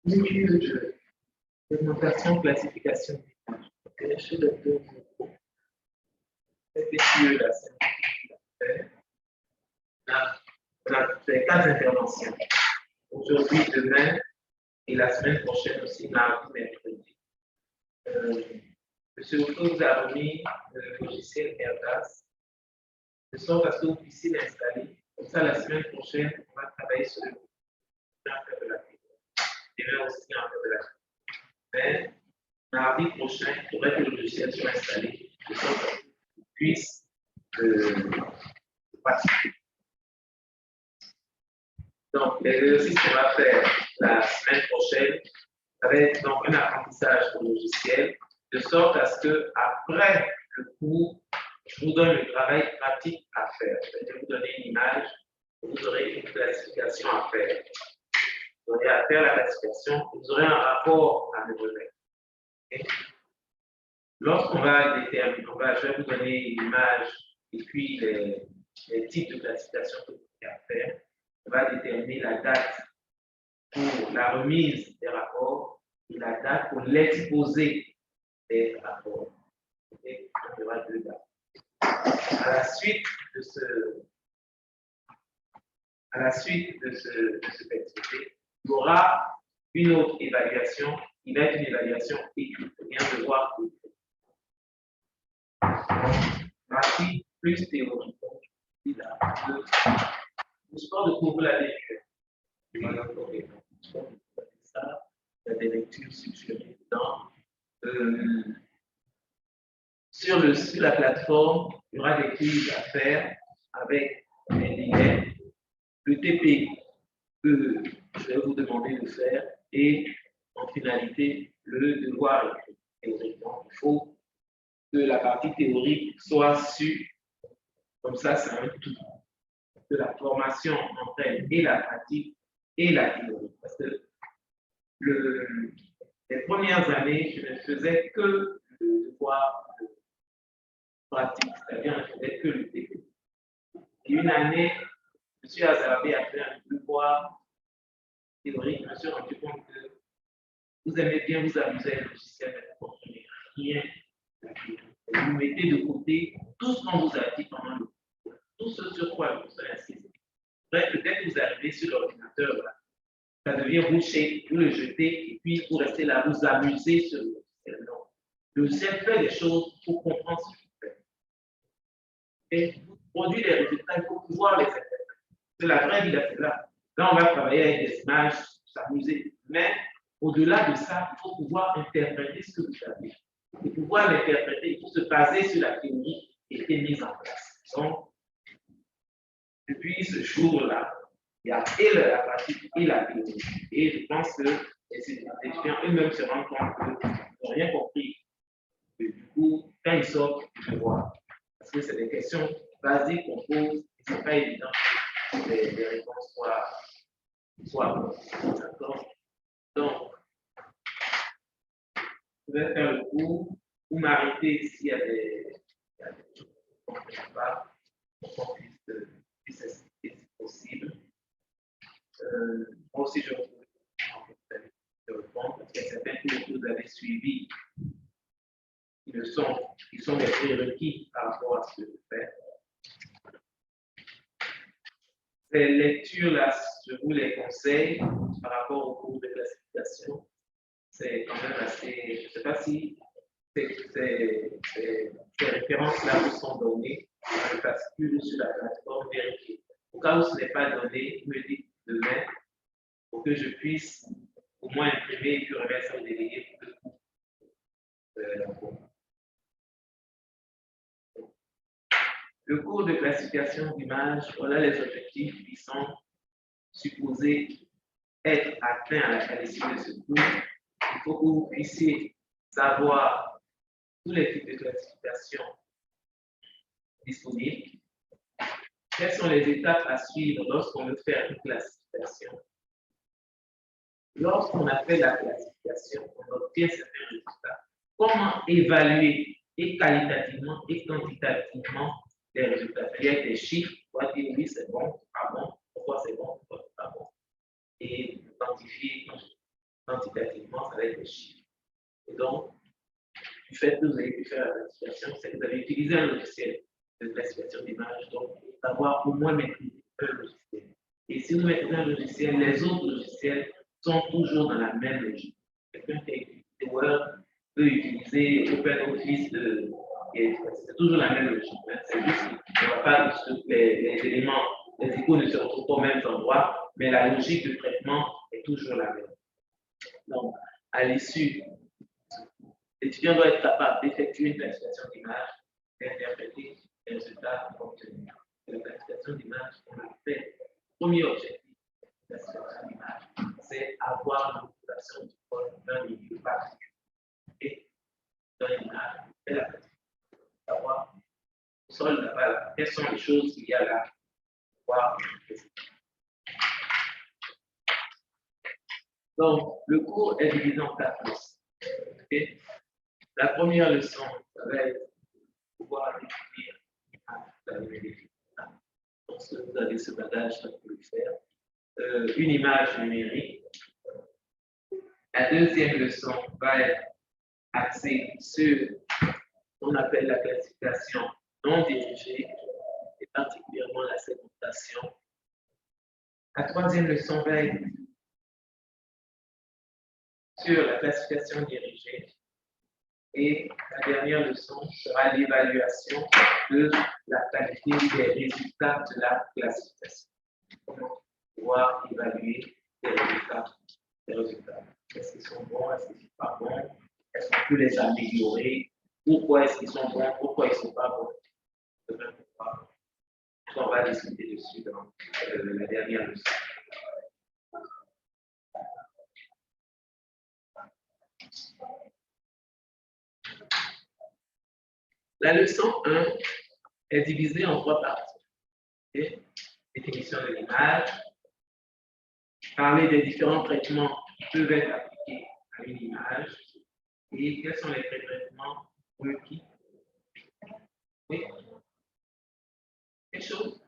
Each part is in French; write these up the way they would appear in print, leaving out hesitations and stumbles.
L'étude de segmentation, classification d'image. Je suis le deux mots. Cette étude-là, on a fait 4 interventions. Aujourd'hui, demain et la semaine prochaine aussi, mardi, mercredi. M. Otto vous a remis le logiciel Airbus, de sorte à ce que vous puissiez l'installer. Comme ça, la semaine prochaine, on va travailler sur le faire de la vidéo. Demain aussi, en faire de la vidéo. Mais mardi prochain, il faudrait que le logiciel soit installé, de sorte à ce qu'on puisse participer. Donc, l'exercice qu'on va faire la semaine prochaine, ça va être donc un apprentissage au logiciel, de sorte à ce que après le cours, je vous donne le travail pratique à faire. Je vais vous donner une image, vous aurez une classification à faire. Vous aurez à faire la classification, vous aurez un rapport à me remettre. Okay? Lorsqu'on va déterminer, je vais vous donner l'image et puis les types de classification que vous pouvez faire. On va déterminer la date pour la remise des rapports et la date pour l'exposé des rapports. Et on aura 2 dates. À la suite de cette activité, il y aura une autre évaluation qui va être une évaluation écrite. On vient de voir écrite. Partie plus théorique. Le sport de cours, vous l'avez vu. Il y a des lectures suggérées dedans. Sur la plateforme, il y aura des quiz à faire avec des liens. Le TP que je vais vous demander de faire et en finalité, le devoir écrit. Théoriquement, il faut que la partie théorique soit sûre. Comme ça, c'est un tout. Que la formation entraîne et la pratique et la théorie. Parce que les premières années, je ne faisais que le devoir pratique, c'est-à-dire je ne faisais que le TP. Et une année, je suis hasardé à faire un devoir théorique. Je me suis rendu compte que vous aimez bien vous amuser avec le logiciel, mais vous ne comprenez rien. Vous mettez de côté tout ce qu'on vous a dit pendant le cours, tout ce sur quoi vous avez insisté. Bref, dès que vous arrivez sur l'ordinateur, ça devient rouché, vous le jetez et puis vous restez là, vous amusez sur le logiciel. Donc, le logiciel fait des choses pour comprendre ce qu'il fait. Et vous produisez des résultats, il faut pouvoir les interpréter. C'est la vraie vie, c'est là. Là, on va travailler avec des images, s'amuser. Mais au-delà de ça, il faut pouvoir interpréter ce que vous avez. Pour pouvoir l'interpréter, il faut se baser sur la théorie qui a été mise en place. Donc, depuis ce jour-là, il y a et la pratique et la théorie. Et je pense que les étudiants eux-mêmes se rendent compte qu'ils n'ont rien compris. Et du coup, quand ils sortent, ils voient. Parce que c'est des questions basiques qu'on pose et ce n'est pas évident que les réponses soient bonnes. D'accord? Donc, je vais faire le cours. Vous m'arrêtez s'il y a des choses que je ne comprends pas, pour qu'on puisse expliquer si possible. Moi aussi, je vais répondre parce qu'il y a certains cours que vous avez suivis. Ils sont des prérequis par rapport à ce que je fais. Ces lectures-là, je vous les conseille par rapport au cours de classification. C'est quand même assez. Je ne sais pas si ces références-là vous sont données. Je bascule sur la plateforme vérifier. Au cas où ce n'est pas donné, vous me dites demain pour que je puisse au moins imprimer et puis remettre ça au délégué pour le cours. Le cours de classification d'images, voilà les objectifs qui sont supposés être atteints à l'issue de ce cours. Il faut que vous puissiez savoir tous les types de classification disponibles. Quelles sont les étapes à suivre lorsqu'on veut faire une classification? Lorsqu'on a fait la classification, on obtient certains résultats. Comment évaluer et qualitativement et quantitativement des résultats. Il y a des chiffres, on va dire oui, c'est bon, pas bon, pourquoi c'est bon, pourquoi c'est pas bon. Et quantifier quantitativement, ça va être des chiffres. Et donc, du fait que vous avez pu faire la classification, c'est que vous avez utilisé un logiciel de classification d'image, donc savoir au moins maîtriser un logiciel. Et si vous maîtrisez un logiciel, les autres logiciels sont toujours dans la même logique. Quelqu'un qui a utilisé Word peut utiliser OpenOffice, c'est toujours la même logique. Hein. C'est juste qu'il ne va pas les éléments, les icônes ne se retrouvent pas au même endroit, mais la logique de traitement est toujours la même. Donc, à l'issue, l'étudiant doit être capable d'effectuer une classification d'image et d'interpréter les résultats obtenus. La classification d'image, on a fait. Le premier objectif de la classification d'image, c'est avoir une population du code d'un milieu particulier. Et dans l'image, c'est la classification. Savoir, au sol là-bas, quelles sont les choses qu'il y a là pour voir. Donc, le cours est divisé en 4 leçons. Okay? La première leçon, ça va être pouvoir définir la numérique. Donc, si vous avez ce bagage, ça peut le faire. Une image numérique. La deuxième leçon va être axée sur ce qu'on appelle la classification non dirigée, et particulièrement la segmentation. La troisième leçon va être sur la classification dirigée. Et la dernière leçon sera l'évaluation de la qualité des résultats de la classification. Comment pouvoir évaluer les résultats. Est-ce qu'ils sont bons, est-ce qu'ils ne sont pas bons, est-ce qu'on peut les améliorer, pourquoi est-ce qu'ils sont bons, pourquoi ils ne sont pas bons. On va discuter dessus dans la dernière leçon. La leçon 1 est divisée en 3 parties. Okay? Définition de l'image, parler des différents traitements qui peuvent être appliqués à une image et quels sont les traitements requis. Oui. Quelque chose?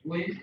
Oui.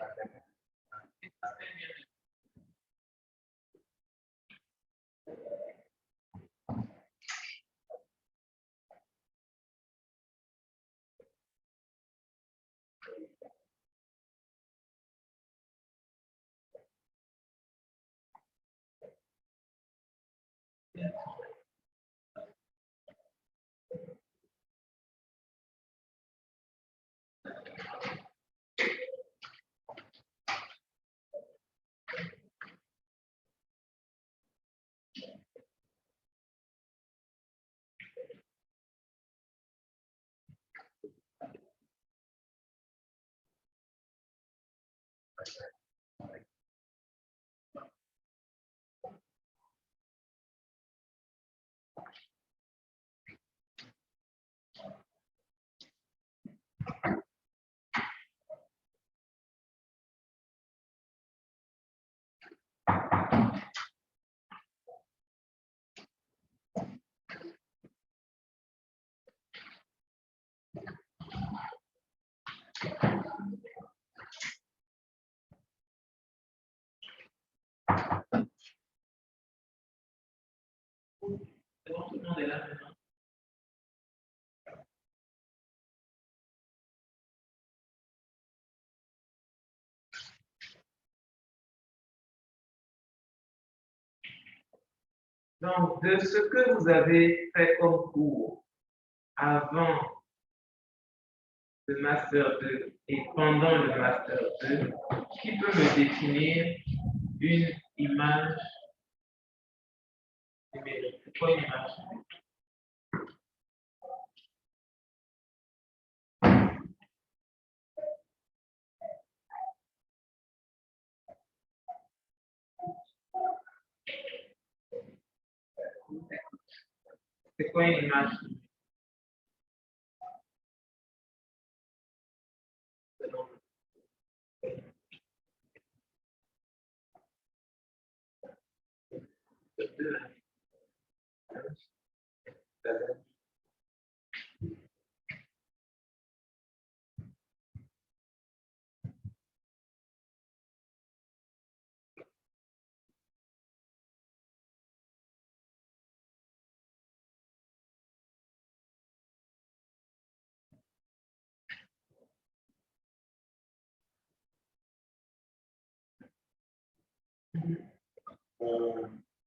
C'est bon, tout le monde est là maintenant. Donc, de ce que vous avez fait comme cours avant le Master 2 et pendant le Master 2, qui peut me définir une image numérique? C'est quoi une image numérique? C'est quoi une image numérique?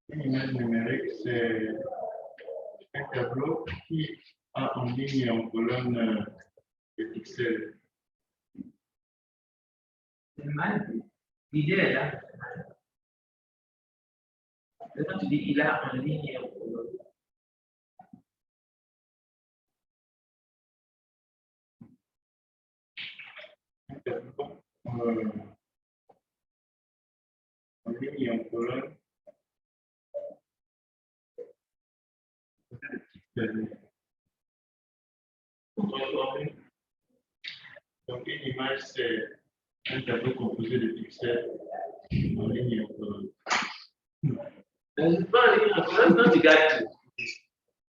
Une image numérique, c'est un tableau qui a en ligne et en colonne des pixels. C'est mal. L'idée est là. Quand tu dis il a en ligne et en colonne. Un tableau en ligne et en colonne. Donc, une image, c'est un tableau composé de pixels en ligne et en colonne. Donc, pas en ligne et en colonne, quand tu gardes tout.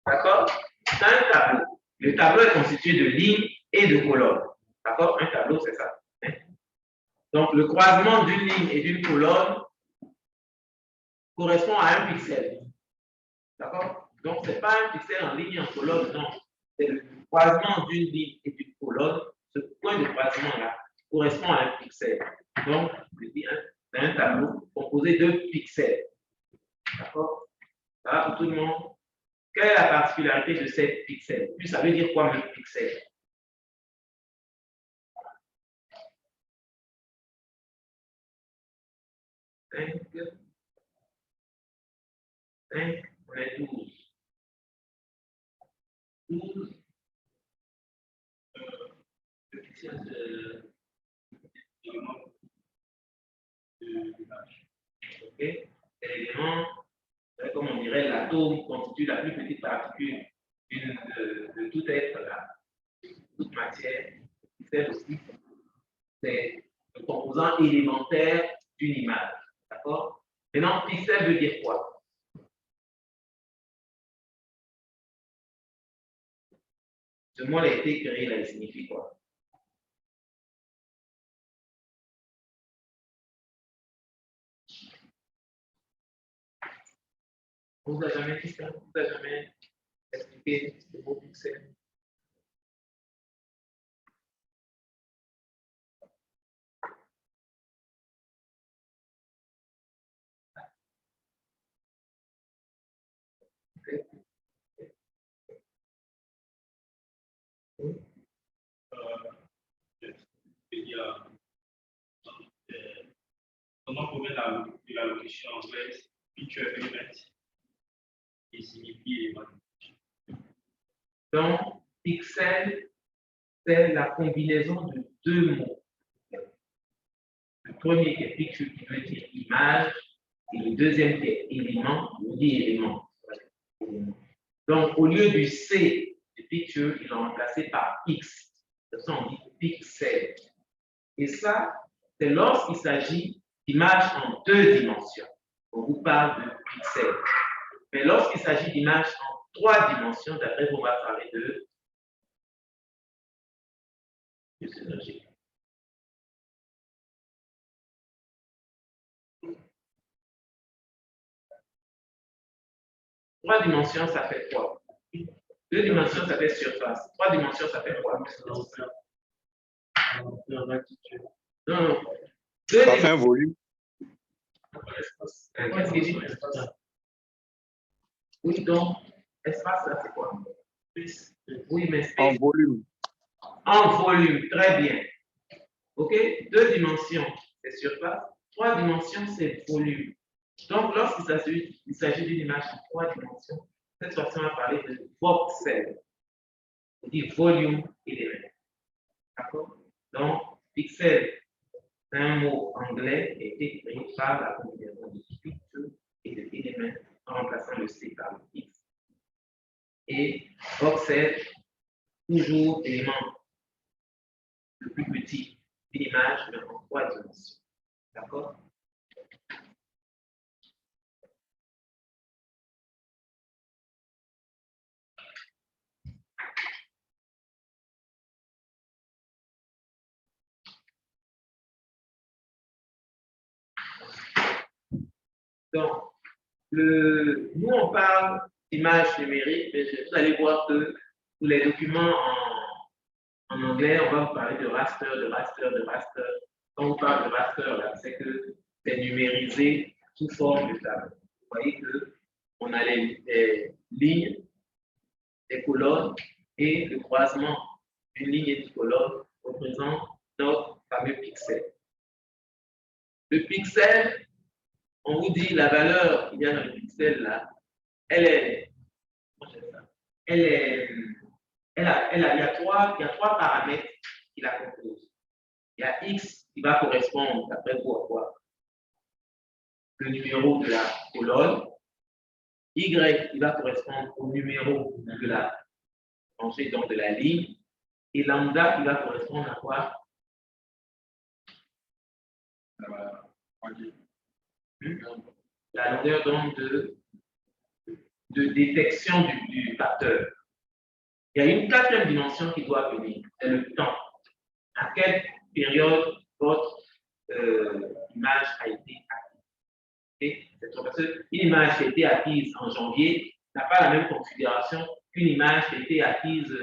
D'accord? C'est un tableau. Le tableau est constitué de lignes et de colonnes. D'accord? Un tableau, c'est ça. Donc, le croisement d'une ligne et d'une colonne correspond à un pixel. D'accord? Donc, ce n'est pas un pixel en ligne et en colonne, non. C'est le croisement d'une ligne et d'une colonne. Ce point de croisement-là correspond à un pixel. Donc, je dis c'est un tableau composé de pixels. D'accord? Ça va pour tout le monde? Quelle est la particularité de ces pixels? Puis ça veut dire quoi, le pixel? On est 12. 12 ok? L'élément, comme on dirait, l'atome constitue la plus petite particule de tout être là, toute matière. C'est aussi c'est le composant élémentaire d'une image. D'accord? Maintenant, pixel veut dire quoi? Ce mot a été créé là, il signifie quoi? On vous a jamais dit ça? On vous a jamais expliqué ce mot pixel? Comment provient la locution anglaise picture element qui signifie élément? Donc, pixel, c'est la combinaison de deux mots. Le premier qui est picture qui veut dire image, et le deuxième qui est élément, qui veut dire élément. Donc, au lieu du C de picture, ils l'ont remplacé par X. De ça, on dit pixel. Et ça, c'est lorsqu'il s'agit d'images en deux dimensions. On vous parle de pixels. Mais lorsqu'il s'agit d'images en trois dimensions, d'après vous, on va parler de synergie. Trois dimensions, ça fait quoi? Deux dimensions, ça fait surface. Trois dimensions, ça fait quoi? Non. Ça fait un volume. Qu'est-ce qu'il dit? Oui, donc, espace, là, c'est quoi? Oui, mais c'est En volume. en volume, très bien. OK? Deux dimensions, c'est surface. Trois dimensions, c'est volume. Donc, lorsqu'il s'agit d'une image en trois dimensions, cette fois-ci, on va parler de voxel. On dit volume element. D'accord? Donc, pixel, c'est un mot anglais qui a été créé par la combinaison de picture et de éléments en remplaçant le C par le X. Et voxel, toujours élément le plus petit d'une image, mais en trois dimensions. D'accord? Donc, nous, on parle d'image numérique, mais vous allez voir que tous les documents en anglais, on va vous parler de raster, de raster, de raster. Quand on parle de raster, c'est que c'est numérisé sous forme de tableau. Vous voyez qu'on a les lignes, les colonnes et le croisement d'une ligne et d'une colonne représente notre fameux pixel. Le pixel, on vous dit la valeur qu'il y a dans le pixel là, il y a trois paramètres qui la composent. Il y a X qui va correspondre, d'après vous, à quoi? Le numéro de la colonne. Y qui va correspondre au numéro de la rangée, donc de la ligne. Et lambda qui va correspondre à quoi? La longueur d'onde de détection du facteur. Il y a une quatrième dimension qui doit venir, c'est le temps. À quelle période votre image a été acquise? Parce qu'une image qui a été acquise en janvier n'a pas la même configuration qu'une image qui a été acquise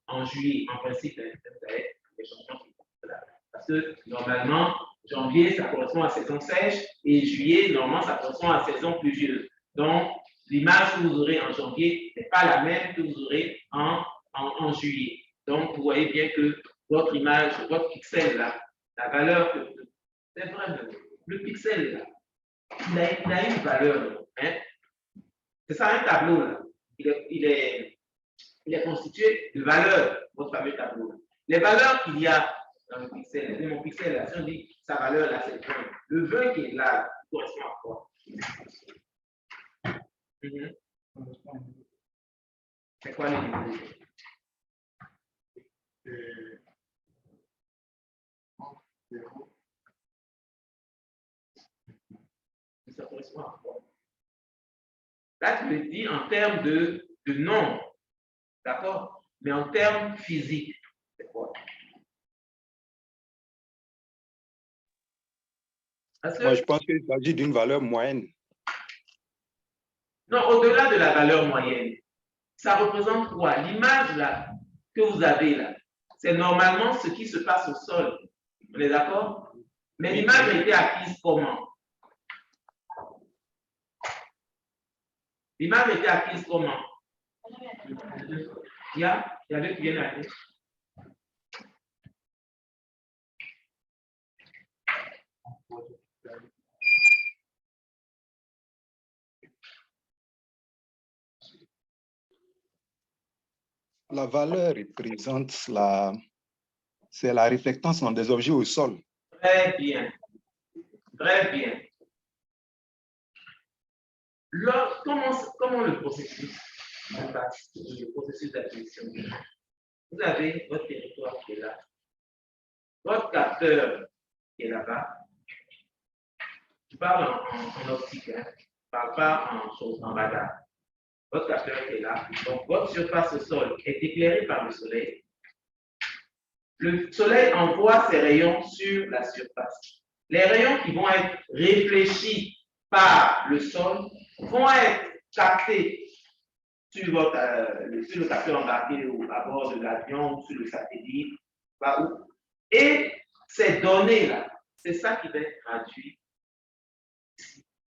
en juillet. En principe, ça va être des changements. Parce que normalement, janvier, ça correspond à saison sèche et juillet, normalement, ça correspond à saison pluvieuse. Donc, l'image que vous aurez en janvier n'est pas la même que vous aurez en juillet. Donc, vous voyez bien que votre image, votre pixel là, la valeur que c'est vrai, le pixel là, il a une valeur. Hein? C'est ça un tableau là. Il est constitué de valeurs, votre fameux tableau. Les valeurs qu'il y a dans le pixel, mon pixel là, si on dit sa valeur là, c'est le 20. Le 20 qui est là, correspond à quoi? C'est quoi les niveaux? Ça correspond à quoi? Là, tu me dis en termes de nombre, d'accord? Mais en termes physiques, c'est quoi? Moi, je pense qu'il s'agit d'une valeur moyenne. Non, au-delà de la valeur moyenne, ça représente quoi? L'image là que vous avez là, c'est normalement ce qui se passe au sol. On est d'accord? Mais l'image a été acquise comment? L'image a été acquise comment? Il y avait qui viennent à dire. La valeur représente c'est la réflectance des objets au sol. Très bien. Très bien. Comment le processus se passe, le processus d'acquisition? Vous avez votre territoire qui est là, votre capteur qui est là-bas. Je parle en optique, hein. Je ne parle pas en radar. Votre capteur qui est là. Donc, votre surface au sol est éclairée par le soleil. Le soleil envoie ses rayons sur la surface. Les rayons qui vont être réfléchis par le sol vont être captés sur le capteur embarqué à bord de l'avion ou sur le satellite. Et ces données-là, c'est ça qui va être traduit.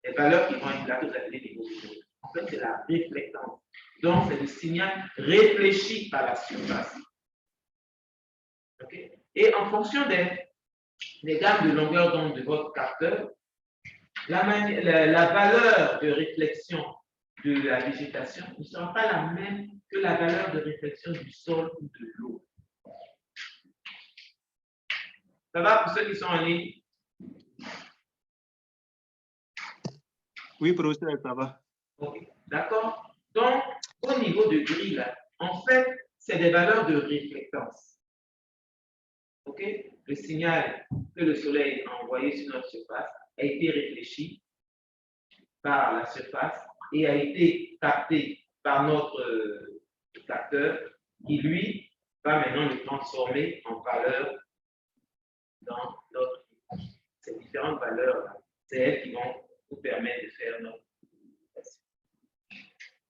Les valeurs qui vont être là, que vous appelez des positions. En fait, c'est la réflectance. Donc, c'est le signal réfléchi par la surface. Okay? Et en fonction des gammes de longueur d'onde de votre capteur, la valeur de réflexion de la végétation ne sera pas la même que la valeur de réflexion du sol ou de l'eau. Ça va pour ceux qui sont en ligne? Oui, professeur, ça va. Ok, d'accord. Donc, au niveau de gris, là, en fait, c'est des valeurs de réflectance. Ok? Le signal que le soleil a envoyé sur notre surface a été réfléchi par la surface et a été capté par notre capteur qui, lui, va maintenant le transformer en valeur dans notre image. Ces différentes valeurs, c'est elles qui vont nous permettre de faire notre classification.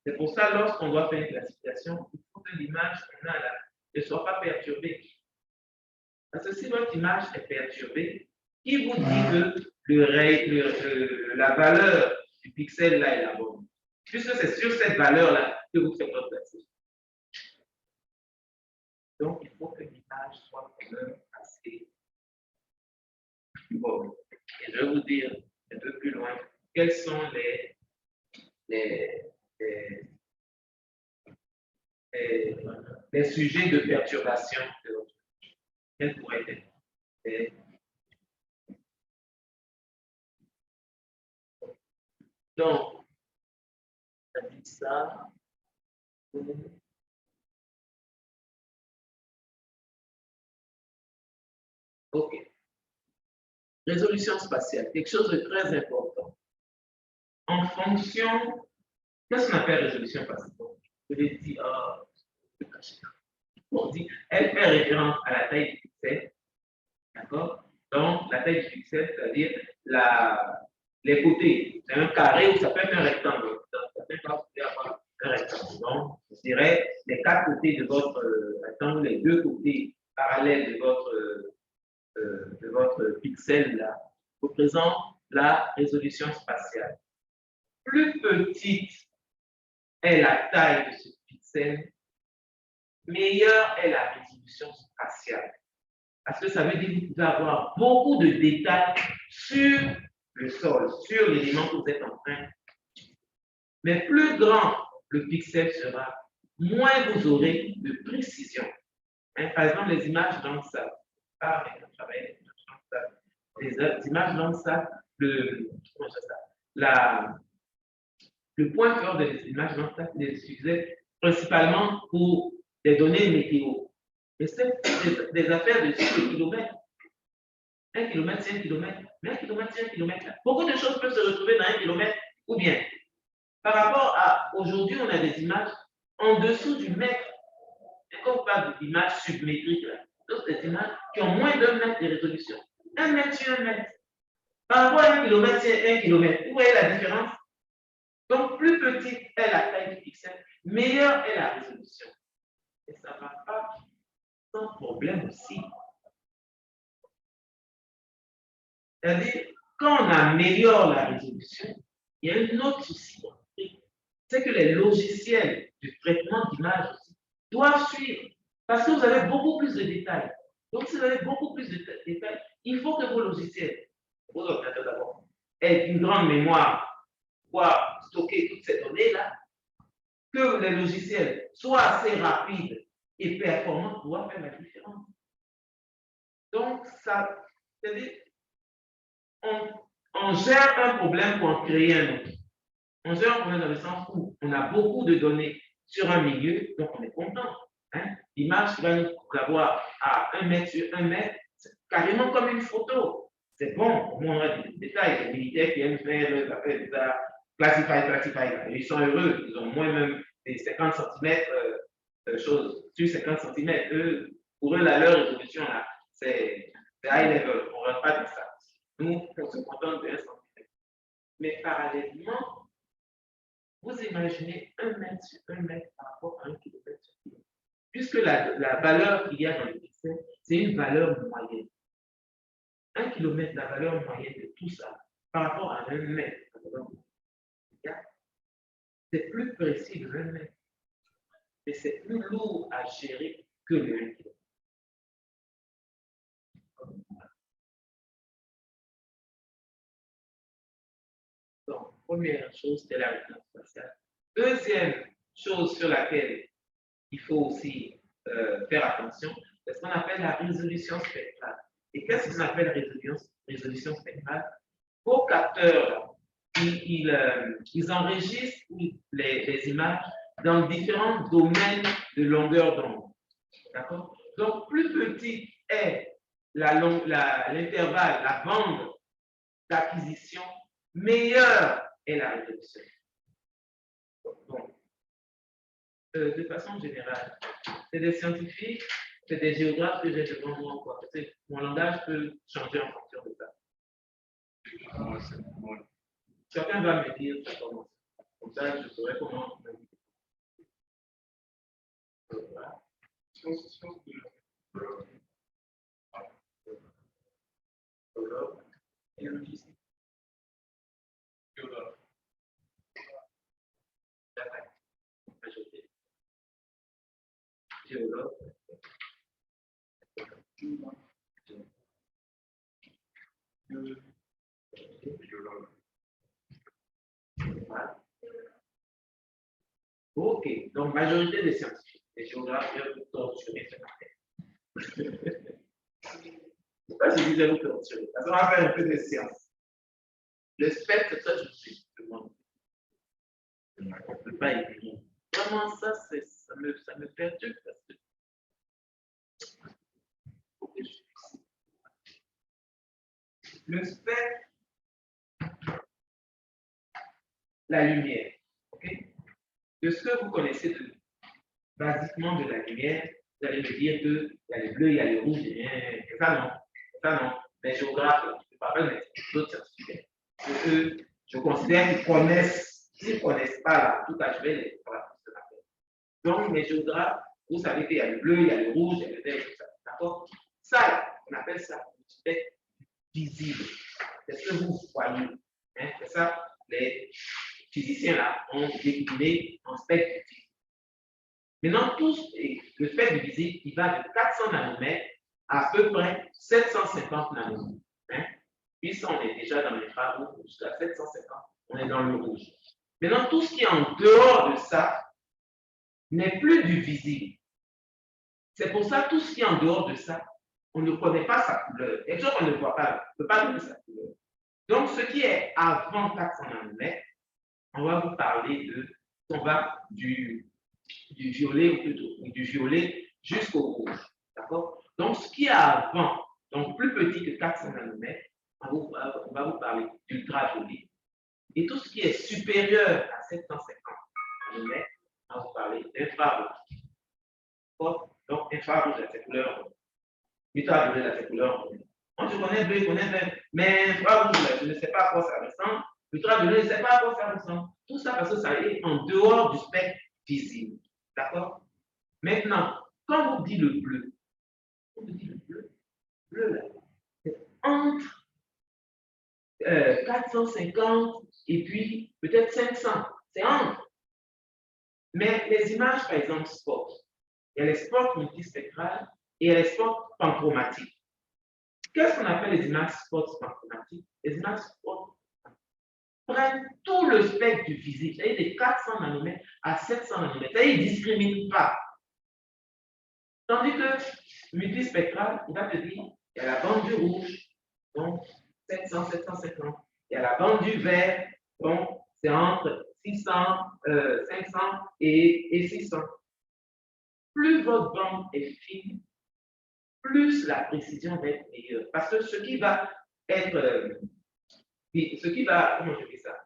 C'est pour ça, lorsqu'on doit faire une classification, il faut que l'image qu'on a là ne soit pas perturbée. Parce que si votre image est perturbée, qui vous dit que la valeur du pixel là est la bonne. Puisque c'est sur cette valeur-là que vous faites votre classification. Donc, il faut que l'image soit quand même assez bonne. Et je vais vous dire un peu plus loin quels sont les sujets de perturbation de votre image. Quels pourraient être donc, on dit ça. OK. Résolution spatiale, quelque chose de très important. En fonction, qu'est-ce qu'on appelle résolution spatiale? Je l'ai dit, on dit, elle fait référence à la taille du pixel. D'accord? Donc, la taille du pixel, c'est-à-dire les côtés. C'est un carré ou ça peut être un rectangle. Dans certains cas, vous pouvez avoir un rectangle. Donc, je dirais les 4 côtés de votre rectangle, les 2 côtés parallèles de votre pixel là, représentent la résolution spatiale. Plus petite est la taille de ce pixel, meilleure est la résolution spatiale. Parce que ça veut dire que vous pouvez avoir beaucoup de détails sur le sol, sur l'élément que vous êtes en train d'utiliser. Mais plus grand le pixel sera, moins vous aurez de précision. Hein, par exemple, les images dans ça. Les images dans ça, le point fort des images dans ça, c'est d'utiliser principalement pour des données météo. Mais c'est des affaires de kilomètres. 1 kilomètre, c'est 1 kilomètre. Mais 1 kilomètre, c'est 1 kilomètre. Beaucoup de choses peuvent se retrouver dans 1 kilomètre. Ou bien, par rapport à aujourd'hui, on a des images en dessous du mètre. Et quand on parle d'images submétriques, donc des images qui ont moins d'1 mètre de résolution. 1 mètre sur 1 mètre. Par rapport à 1 kilomètre, c'est 1 kilomètre. Vous voyez la différence? Donc, plus petite est la taille du pixel, meilleure est la résolution. Et ça ne va pas sans problème aussi. C'est-à-dire, quand on améliore la résolution, il y a un autre souci. C'est que les logiciels du traitement d'image doivent suivre. Parce que vous avez beaucoup plus de détails. Donc, si vous avez beaucoup plus de détails, il faut que vos logiciels, vos ordinateurs d'abord, aient une grande mémoire pour pouvoir stocker toutes ces données-là, que les logiciels soient assez rapides et performants pour pouvoir faire la différence. Donc, ça, c'est-à-dire, on gère un problème pour en créer un autre. On gère un problème dans le sens où on a beaucoup de données sur un milieu, donc on est content. Hein? L'image qui va nous avoir à 1 mètre sur 1 mètre, c'est carrément comme une photo. C'est bon, au moins on a des détails. Les militaires qui aiment faire les affaires ça, classify. Ils sont heureux, ils ont moins même des 50 cm choses sur 50 cm. Pour eux, leur résolution, c'est high level. On ne rentre pas de ça. Nous, on se contente de 1 cm. Mais parallèlement, vous imaginez 1 mètre sur 1 mètre par rapport à 1 kilomètre sur kilomètre. Puisque la valeur qu'il y a dans le pixel, c'est une valeur moyenne. 1 kilomètre, la valeur moyenne de tout ça, par rapport à 1 mètre, c'est plus précis de 1 mètre. Mais c'est plus lourd à gérer que le 1 kilomètre. Donc, première chose, c'est la résolution spatiale. Deuxième chose sur laquelle il faut aussi faire attention, c'est ce qu'on appelle la résolution spectrale. Et qu'est-ce qu'on appelle résolution spectrale? Vos capteurs, ils enregistrent les images dans différents domaines de longueur d'onde. D'accord? Donc, plus petit est l'intervalle, la bande d'acquisition, meilleure est la résolution. Donc, de façon générale, c'est des scientifiques, c'est des géographes que j'ai devant moi. Quoi. Mon langage peut changer en fonction de ça. Chacun va me dire ça commence. Comme ça, je saurai comment. Voilà. Et logistique. J'attaque. Majorité. Géologue. Voilà. OK. Donc, majorité des scientifiques. Les géographes viennent torturer ce matin. Je ne sais pas si vous allez torturer. Ça va faire un peu de science. Le spectre, ça, je sais. On ne peut pas écrire. Vraiment, ça me perturbe parce que. Le spectre, la lumière. OK? De ce que vous connaissez basiquement de la lumière, vous allez me dire qu'il y a les bleus, il y a les rouges, et ça non. Ça non. Les géographes, je ne peux pas mettre d'autres scientifiques. Je considère qu'ils connaissent. S'ils ne connaissent pas là, tout cas, je vais les voir. Donc, les géographes, vous savez qu'il y a le bleu, il y a le rouge, il y a le vert, tout ça. D'accord? Ça, on appelle ça le spectre visible. C'est ce que vous voyez. Hein? C'est ça, les physiciens là ont décliné en spectre visible. Maintenant, le spectre visible, il va de 400 nanomètres à peu près 750 nanomètres. Hein? Puis on est déjà dans l'infrarouge, jusqu'à 750, on est dans le rouge. Maintenant, tout ce qui est en dehors de ça n'est plus du visible. C'est pour ça, tout ce qui est en dehors de ça, on ne connaît pas sa couleur. Et chose qu'on ne voit pas, on ne peut pas donner sa couleur. Donc, ce qui est avant 400 nanomètres, on va vous parler on va du violet ou plutôt du violet jusqu'au rouge. D'accord? Donc, ce qui est avant, donc plus petit que 400 nanomètres, on va vous parler d'ultraviolet. Et tout ce qui est supérieur à 750 nanomètres, on va vous parler d'infrarouge. Donc, infrarouge, c'est couleur. Ultraviolet, c'est couleur. Moi, je connais bleu, je connais vert, mais infrarouge, je ne sais pas à quoi ça ressemble. Ultraviolet, je ne sais pas à quoi ça ressemble. Tout ça parce que ça est en dehors du spectre visible. D'accord? Maintenant, quand on dit le bleu, bleu là, c'est entre 450 et puis peut-être 500. C'est entre. Mais les images, par exemple, spot, il y a les spots multispectrales et il y a les spots panchromatiques. Qu'est-ce qu'on appelle les images spots panchromatiques? Les images spots prennent tout le spectre du physique, c'est-à-dire de 400 nanomètres à 700 nanomètres. C'est-à-dire qu'ils ne discriminent pas. Tandis que multispectral, il va te dire, il y a la bande du rouge, donc 700, 750. Il y a la bande du vert, donc c'est entre 600, 500 et 600. Plus votre bande est fine, plus la précision va être meilleure. Parce que ce qui va, comment je dis ça?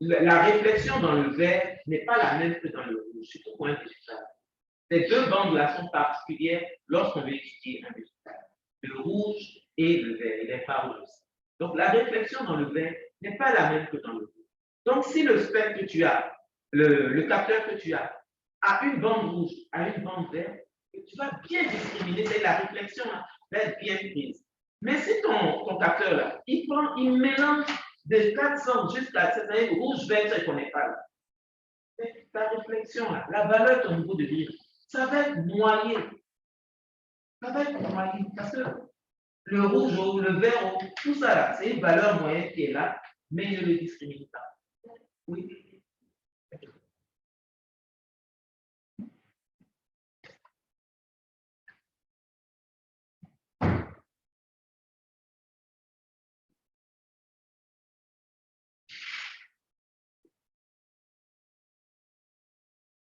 La réflexion dans le vert n'est pas la même que dans le rouge, surtout pour un digital. Ces deux bandes-là sont particulières lorsqu'on veut étudier un digital. Le rouge et le vert, il n'est pas rouge. Donc la réflexion dans le vert n'est pas la même que dans le rouge. Donc si le spectre que tu as, le capteur que tu as une bande rouge, à une bande verte, tu vas bien discriminer, c'est la réflexion là, va être bien prise. Mais si ton capteur là, il mélange de 400 jusqu'à 700, rouge, vert, ça ne connaît pas là. Ta réflexion là, la valeur de ton niveau de vie, ça va être noyé. Ça va être noyé parce que le rouge ou le vert, tout ça là, c'est une valeur moyenne qui est là, mais ne le discrimine pas. Oui.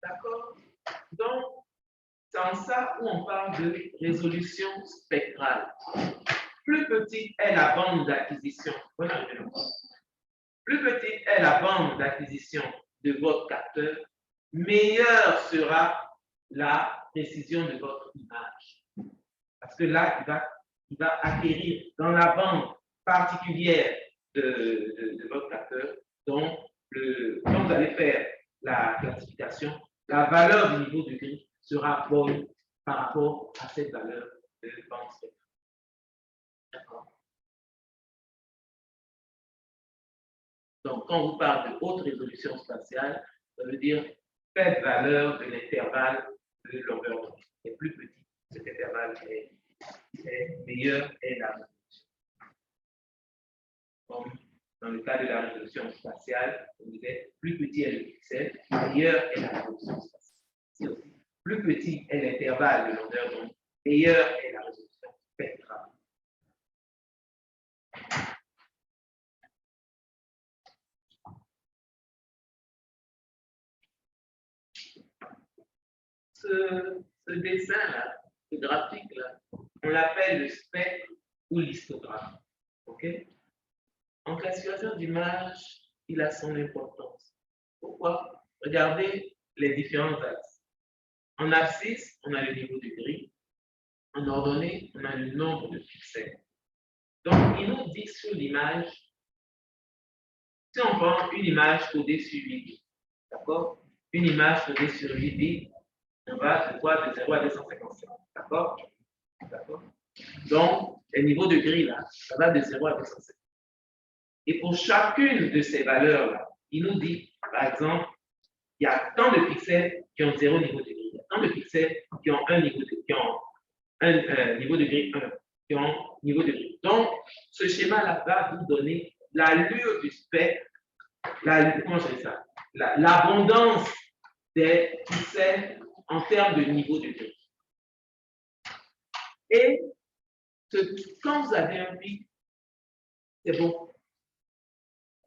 D'accord? Donc, c'est en ça où on parle de résolution spectrale. Plus petite est la bande d'acquisition. Plus petite est la bande d'acquisition de votre capteur, meilleure sera la précision de votre image. Parce que là, il va acquérir dans la bande particulière de votre capteur. Donc, quand vous allez faire la classification, la valeur du niveau de gris sera bonne par rapport à cette valeur de bande spectrale. D'accord? Donc, quand on vous parle de haute résolution spatiale, ça veut dire faible valeur de l'intervalle de longueur d'onde. Et plus petit cet intervalle est meilleure est la résolution. Comme dans le cas de la résolution spatiale, on disait plus petit est le pixel, meilleure est la résolution spatiale. Plus petit est l'intervalle de longueur d'onde, meilleure est la résolution spectrale. Ce dessin-là, ce graphique-là, on l'appelle le spectre ou l'histogramme. OK? En classification d'image, il a son importance. Pourquoi? Regardez les différents axes. En abscisse, on a le niveau de gris. En ordonnée, on a le nombre de pixels. Donc, il nous dit sur l'image, si on prend une image codée sur 8 bits, d'accord? Une image codée sur 8 bits, on va de quoi? De 0 à 255, d'accord? D'accord? Donc, les niveaux de gris, là, ça va de 0 à 255. Et pour chacune de ces valeurs-là, il nous dit, par exemple, il y a tant de pixels qui ont 0 niveau de gris, il y a tant de pixels qui ont un niveau de, qui ont un niveau de gris 1, qui ont niveau de gris. Donc, ce schéma-là va vous donner l'allure du spectre, comment je dis ça? L'abondance des pixels en termes de niveau de gris. Et quand vous avez un pic, c'est bon.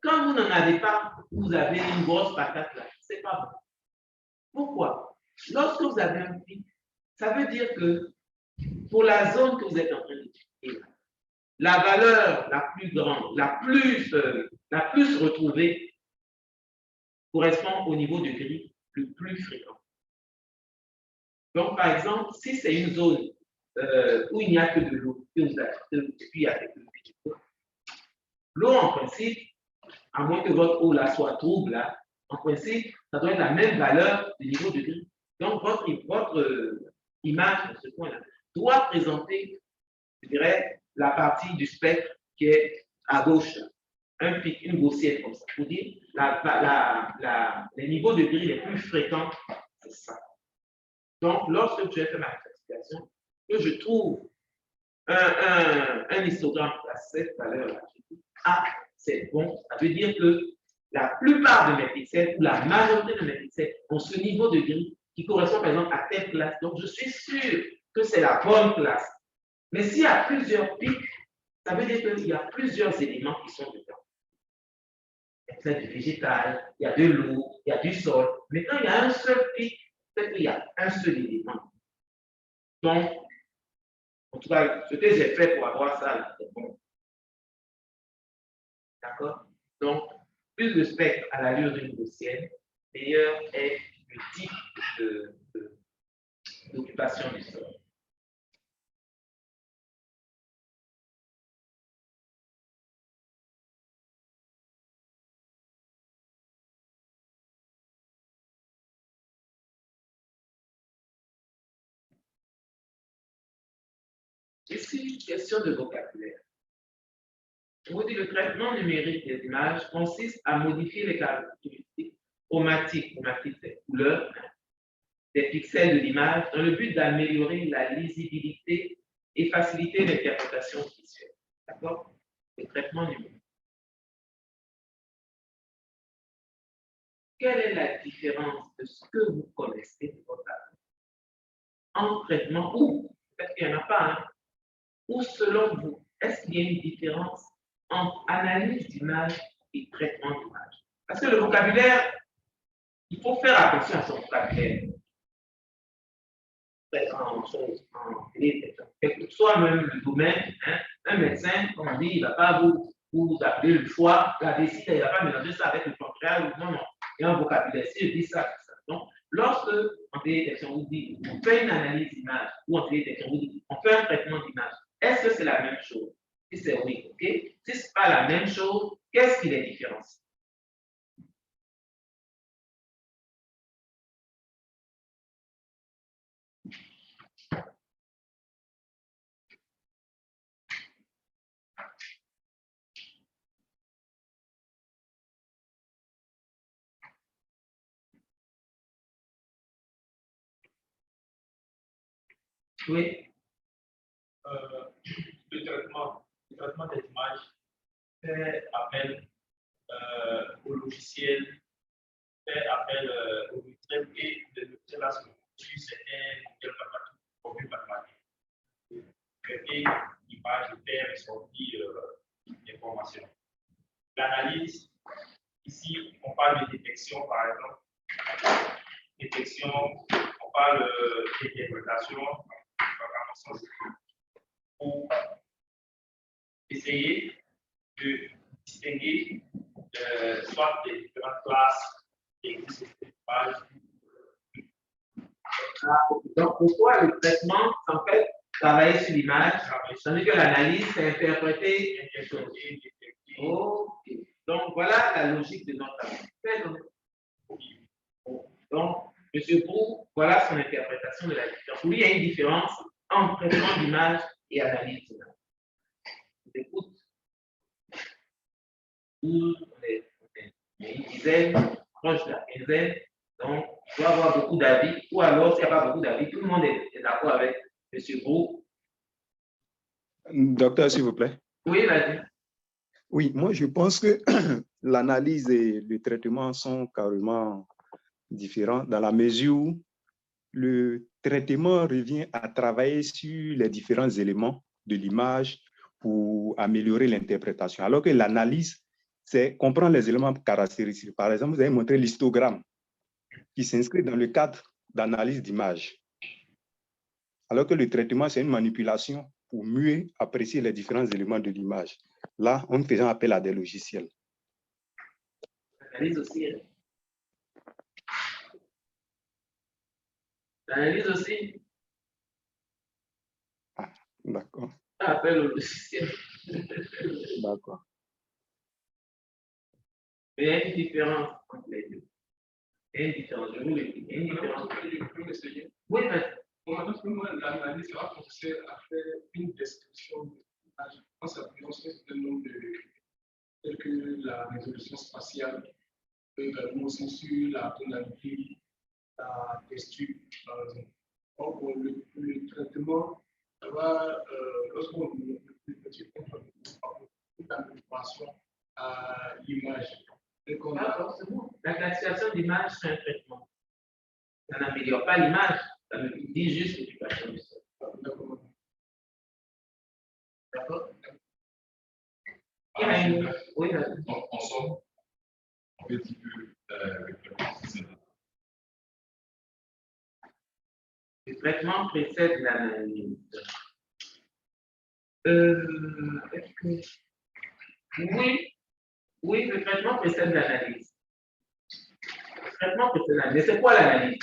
Quand vous n'en avez pas, vous avez une grosse patate là, c'est pas bon. Pourquoi? Lorsque vous avez un pic, ça veut dire que pour la zone que vous êtes en train d'étudier, la valeur la plus grande, la plus retrouvée correspond au niveau de gris le plus fréquent. Donc, par exemple, si c'est une zone où il n'y a que de l'eau, et puis il y a quelques petits pots, l'eau, en principe, à moins que votre eau là soit trouble, là, en principe, ça doit être la même valeur du niveau de gris. Donc, votre image de ce point-là doit présenter, je dirais, la partie du spectre qui est à gauche, un pic, une gaussienne comme ça. Pour dire, les niveaux de gris les plus fréquents, c'est ça. Donc, lorsque je fais ma classification, que je trouve un histogramme à cette valeur-là, ah, c'est bon, ça veut dire que la plupart de mes pixels, ou la majorité de mes pixels, ont ce niveau de gris qui correspond par exemple à telle classe. Donc, je suis sûr que c'est la bonne classe. Mais s'il y a plusieurs pics, ça veut dire qu'il y a plusieurs éléments qui sont dedans. Il y a du végétal, il y a de l'eau, il y a du sol. Mais quand il y a un seul pic, c'est qu'il y a un seul élément. Donc, en tout cas, ce que j'ai fait pour avoir ça, c'est bon. D'accord? Donc, plus le spectre à l'allure d'une gaussienne, meilleur est le type d'occupation du sol. Ici, question de vocabulaire. Je vous dis, le traitement numérique des images consiste à modifier les caractéristiques chromatiques, c'est couleurs, des pixels de l'image dans le but d'améliorer la lisibilité et faciliter l'interprétation visuelle. D'accord? Le traitement numérique. Quelle est la différence de ce que vous connaissez de votre art en traitement ou, peut-être qu'il n'y en a pas, hein, ou selon vous, est-ce qu'il y a une différence entre analyse d'image et traitement d'image? Parce que le vocabulaire, il faut faire attention à son vocabulaire. Quel que soit même le domaine, hein, un médecin, comme on dit, il ne va pas vous appeler le foie, la vessie, il ne va pas mélanger ça avec le pancréas. Non, non, il y a un vocabulaire. Si je dis ça, c'est ça. Donc, lorsque en télédétection, on vous dit, on fait une analyse d'image, ou en télédétection, on vous dit, on fait un traitement d'image, est-ce que c'est la même chose? Si c'est oui, OK? Si ce n'est pas la même chose, qu'est-ce qui les différencie? Oui. Le traitement des images fait appel au logiciel, fait appel au logiciel et le logiciel là sur certains modèles mathématiques. Traiter l'image et faire ressortir l'information. L'analyse, ici, on parle de détection, par exemple. Détection, on parle d'interprétation, pour essayer de distinguer soit les différentes classes qui existent sur l'image. Donc, pourquoi le traitement, en fait, travailler sur l'image, tandis que l'analyse, c'est interpréter quelque chose. Ok. Donc, voilà la logique de notre analyse. Donc, M. Brou, voilà son interprétation de la différence. Oui, il y a une différence entre traitement d'image et analyse d'image. Je t'écoute. Il y a une dizaine, proche de la quinzaine, donc il doit y avoir beaucoup d'avis, ou alors s'il n'y a pas beaucoup d'avis, tout le monde est d'accord avec M. Brou. Docteur, s'il vous plaît. Oui, vas-y. Oui, moi je pense que l'analyse et le traitement sont carrément différents dans la mesure où le traitement revient à travailler sur les différents éléments de l'image pour améliorer l'interprétation, alors que l'analyse, c'est comprendre les éléments caractéristiques. Par exemple, vous avez montré l'histogramme qui s'inscrit dans le cadre d'analyse d'image, alors que le traitement, c'est une manipulation pour mieux apprécier les différents éléments de l'image. Là, en faisant appel à des logiciels. L'analyse aussi. L'analyse aussi. Ah, d'accord. Appel au logiciel. D'accord. Mais il y a une différence entre les deux. Il y a une différence. Je vous le dis. Il y a une différence. Oui, vas-y. L'analyse va consister à faire une description de l'image. En s'appuyant sur un nombre de tels que la résolution spatiale, également aussi sur la tonalité, la texture, par exemple. Donc, le traitement, ça va, lorsqu'on toute amélioration à l'image. C'est bon. La classification d'image, c'est un traitement. Ça n'améliore pas l'image, ça me dit juste que tu passes sur le sol. D'accord? Oui, en somme, en fait, il peut le traitement précède l'analyse. Oui, le traitement précède l'analyse. Le traitement précède l'analyse. Mais c'est quoi l'analyse?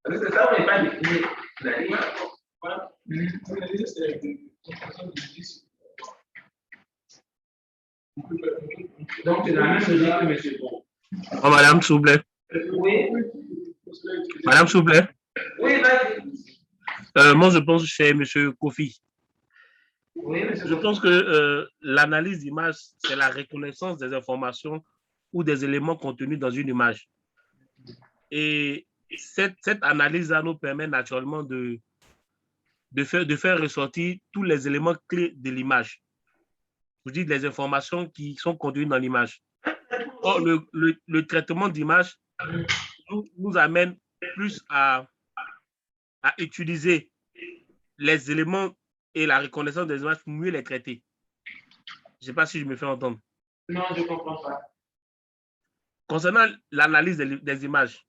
Parce que c'est ça, on n'est pas défini l'analyse. Voilà. L'analyse, c'est une comparaison de 10. Donc, c'est la même logique que M. Bon. Oh, madame, s'il vous plaît. Oui. Madame, s'il vous plaît. Oui, vas-y. Moi, je pense que c'est M. Kofi. Oui, M. Je pense que l'analyse d'image, c'est la reconnaissance des informations ou des éléments contenus dans une image. Et cette analyse-là nous permet naturellement de faire ressortir tous les éléments clés de l'image. Je dis les informations qui sont contenues dans l'image. Or, le traitement d'image nous amène plus à utiliser les éléments et la reconnaissance des images pour mieux les traiter. Je ne sais pas si je me fais entendre. Non, je ne comprends pas. Concernant l'analyse des images,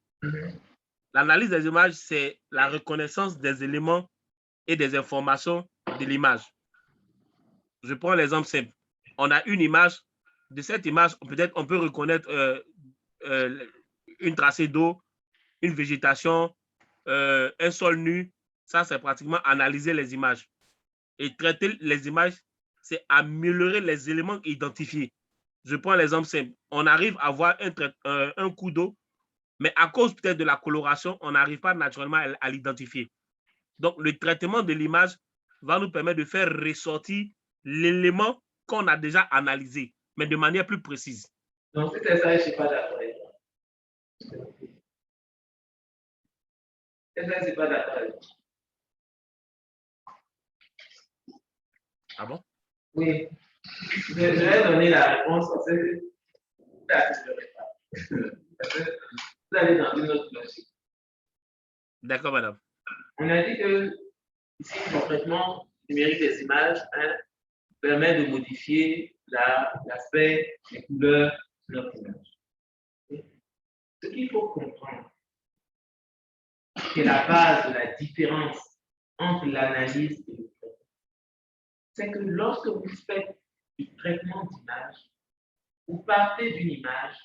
l'analyse des images, c'est la reconnaissance des éléments et des informations de l'image. Je prends l'exemple simple. On a une image. De cette image, peut-être on peut reconnaître une tracée d'eau, une végétation, un sol nu. Ça, c'est pratiquement analyser les images. Et traiter les images, c'est améliorer les éléments identifiés. Je prends l'exemple simple. On arrive à voir un coup d'eau, mais à cause peut-être de la coloration, on n'arrive pas naturellement à l'identifier. Donc, le traitement de l'image va nous permettre de faire ressortir l'élément qu'on a déjà analysé, mais de manière plus précise. Donc, si c'est ça, je ne suis pas d'accord avec toi. C'est ça, je ne suis pas d'accord avec toi. Ah bon? Oui. Je vais donner la réponse parce que vous allez dans une autre logique. D'accord, madame. On a dit que ici, le traitement numérique des images permet de modifier l'aspect, les couleurs de notre image. Ce qu'il faut comprendre, c'est la base de la différence entre l'analyse et le traitement. C'est que lorsque vous faites du traitement d'image, vous partez d'une image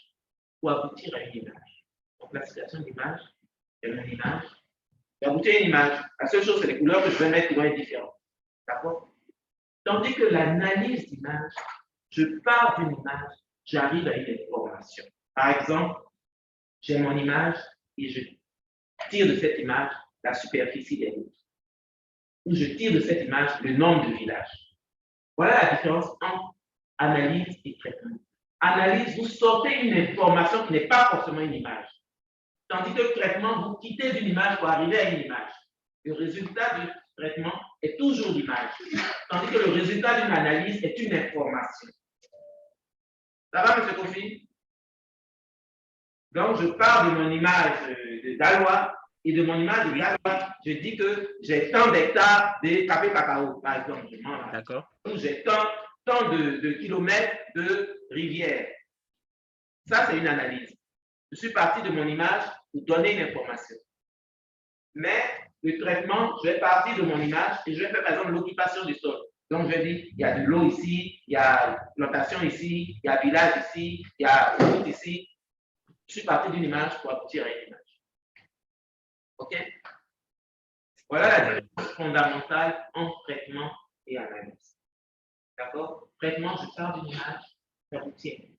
pour aboutir à une image. Donc la situation d'image, c'est une image. Pour aboutir à une image, la seule chose, c'est les couleurs que je vais mettre qui vont être différentes. D'accord? Tandis que l'analyse d'image, je pars d'une image, j'arrive à une information. Par exemple, j'ai mon image et je tire de cette image la superficie des routes. Ou je tire de cette image le nombre de villages. Voilà la différence entre analyse et traitement. Analyse, vous sortez une information qui n'est pas forcément une image. Tandis que le traitement, vous quittez d'une image pour arriver à une image. Le résultat du traitement est toujours l'image. Tandis que le résultat d'une analyse est une information. Ça va, M. Kofi? Donc, je pars de mon image d'Alois et de mon image de Galois, je dis que j'ai tant d'hectares de café cacao, par exemple. D'accord. Ou j'ai tant de kilomètres de rivière. Ça, c'est une analyse. Je suis parti de mon image pour donner une information. Mais le traitement, je vais partir de mon image et je vais faire par exemple l'occupation du sol. Donc, je dis, il y a de l'eau ici, il y a plantation ici, il y a village ici, il y a route ici. Je suis parti d'une image pour aboutir à une image. OK? Voilà la différence fondamentale entre traitement et analyse. D'accord? Traitement, je pars d'une image, j'aboutis.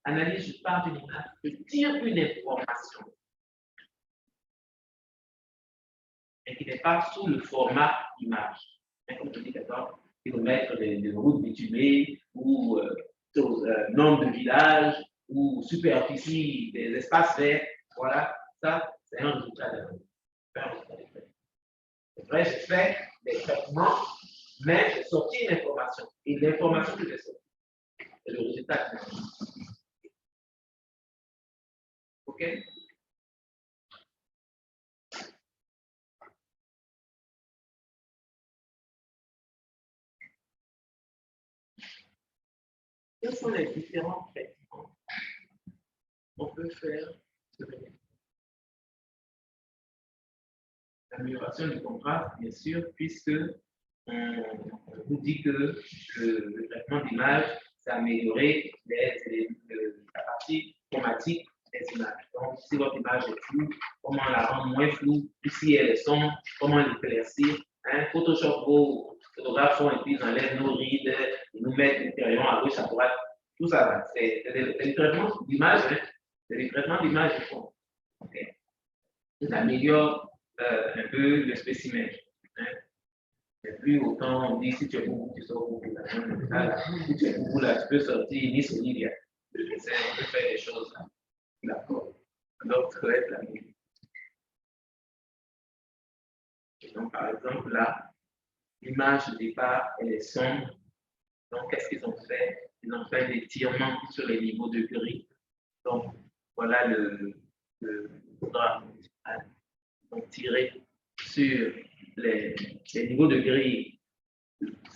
Analyse, je pars d'une image, je tire une information, mais qui n'est pas sous le format image. Comme je dis, d'accord, kilomètres de route bitumée ou nombre de villages ou superficie des espaces verts. Voilà, ça, c'est un résultat d'analyse. C'est vrai, j'ai fait des traitements, mais j'ai sorti une information. Et l'information que j'ai sortie, c'est le résultat de l'analyse. OK? Quels sont les différents traitements qu'on peut faire sur les l'amélioration du contraste, bien sûr, puisque on vous dit que le traitement d'image, c'est améliorer la partie chromatique des images. Donc, si votre image est floue, comment la rendre moins floue, si elle est sombre, comment l'éclaircir. Photoshop, vos photographes font et puis ils enlèvent nos rides, ils nous mettent l'intérieur à gauche, à droite. Tout ça, c'est des traitements d'image, c'est des traitements d'image de fond. Okay. Ça améliore un peu le spécimen. Et plus autant on dit si tu es beaucoup, tu sors beaucoup. Si tu es beaucoup là, tu peux sortir ni solide. On peut faire des choses là. D'accord. Donc, ça doit être la même. Donc, par exemple, là, l'image de départ, elle est sombre. Donc, qu'est-ce qu'ils ont fait? Ils ont fait des étirements sur les niveaux de gris. Donc, voilà le drap. Donc, tiré sur les niveaux de gris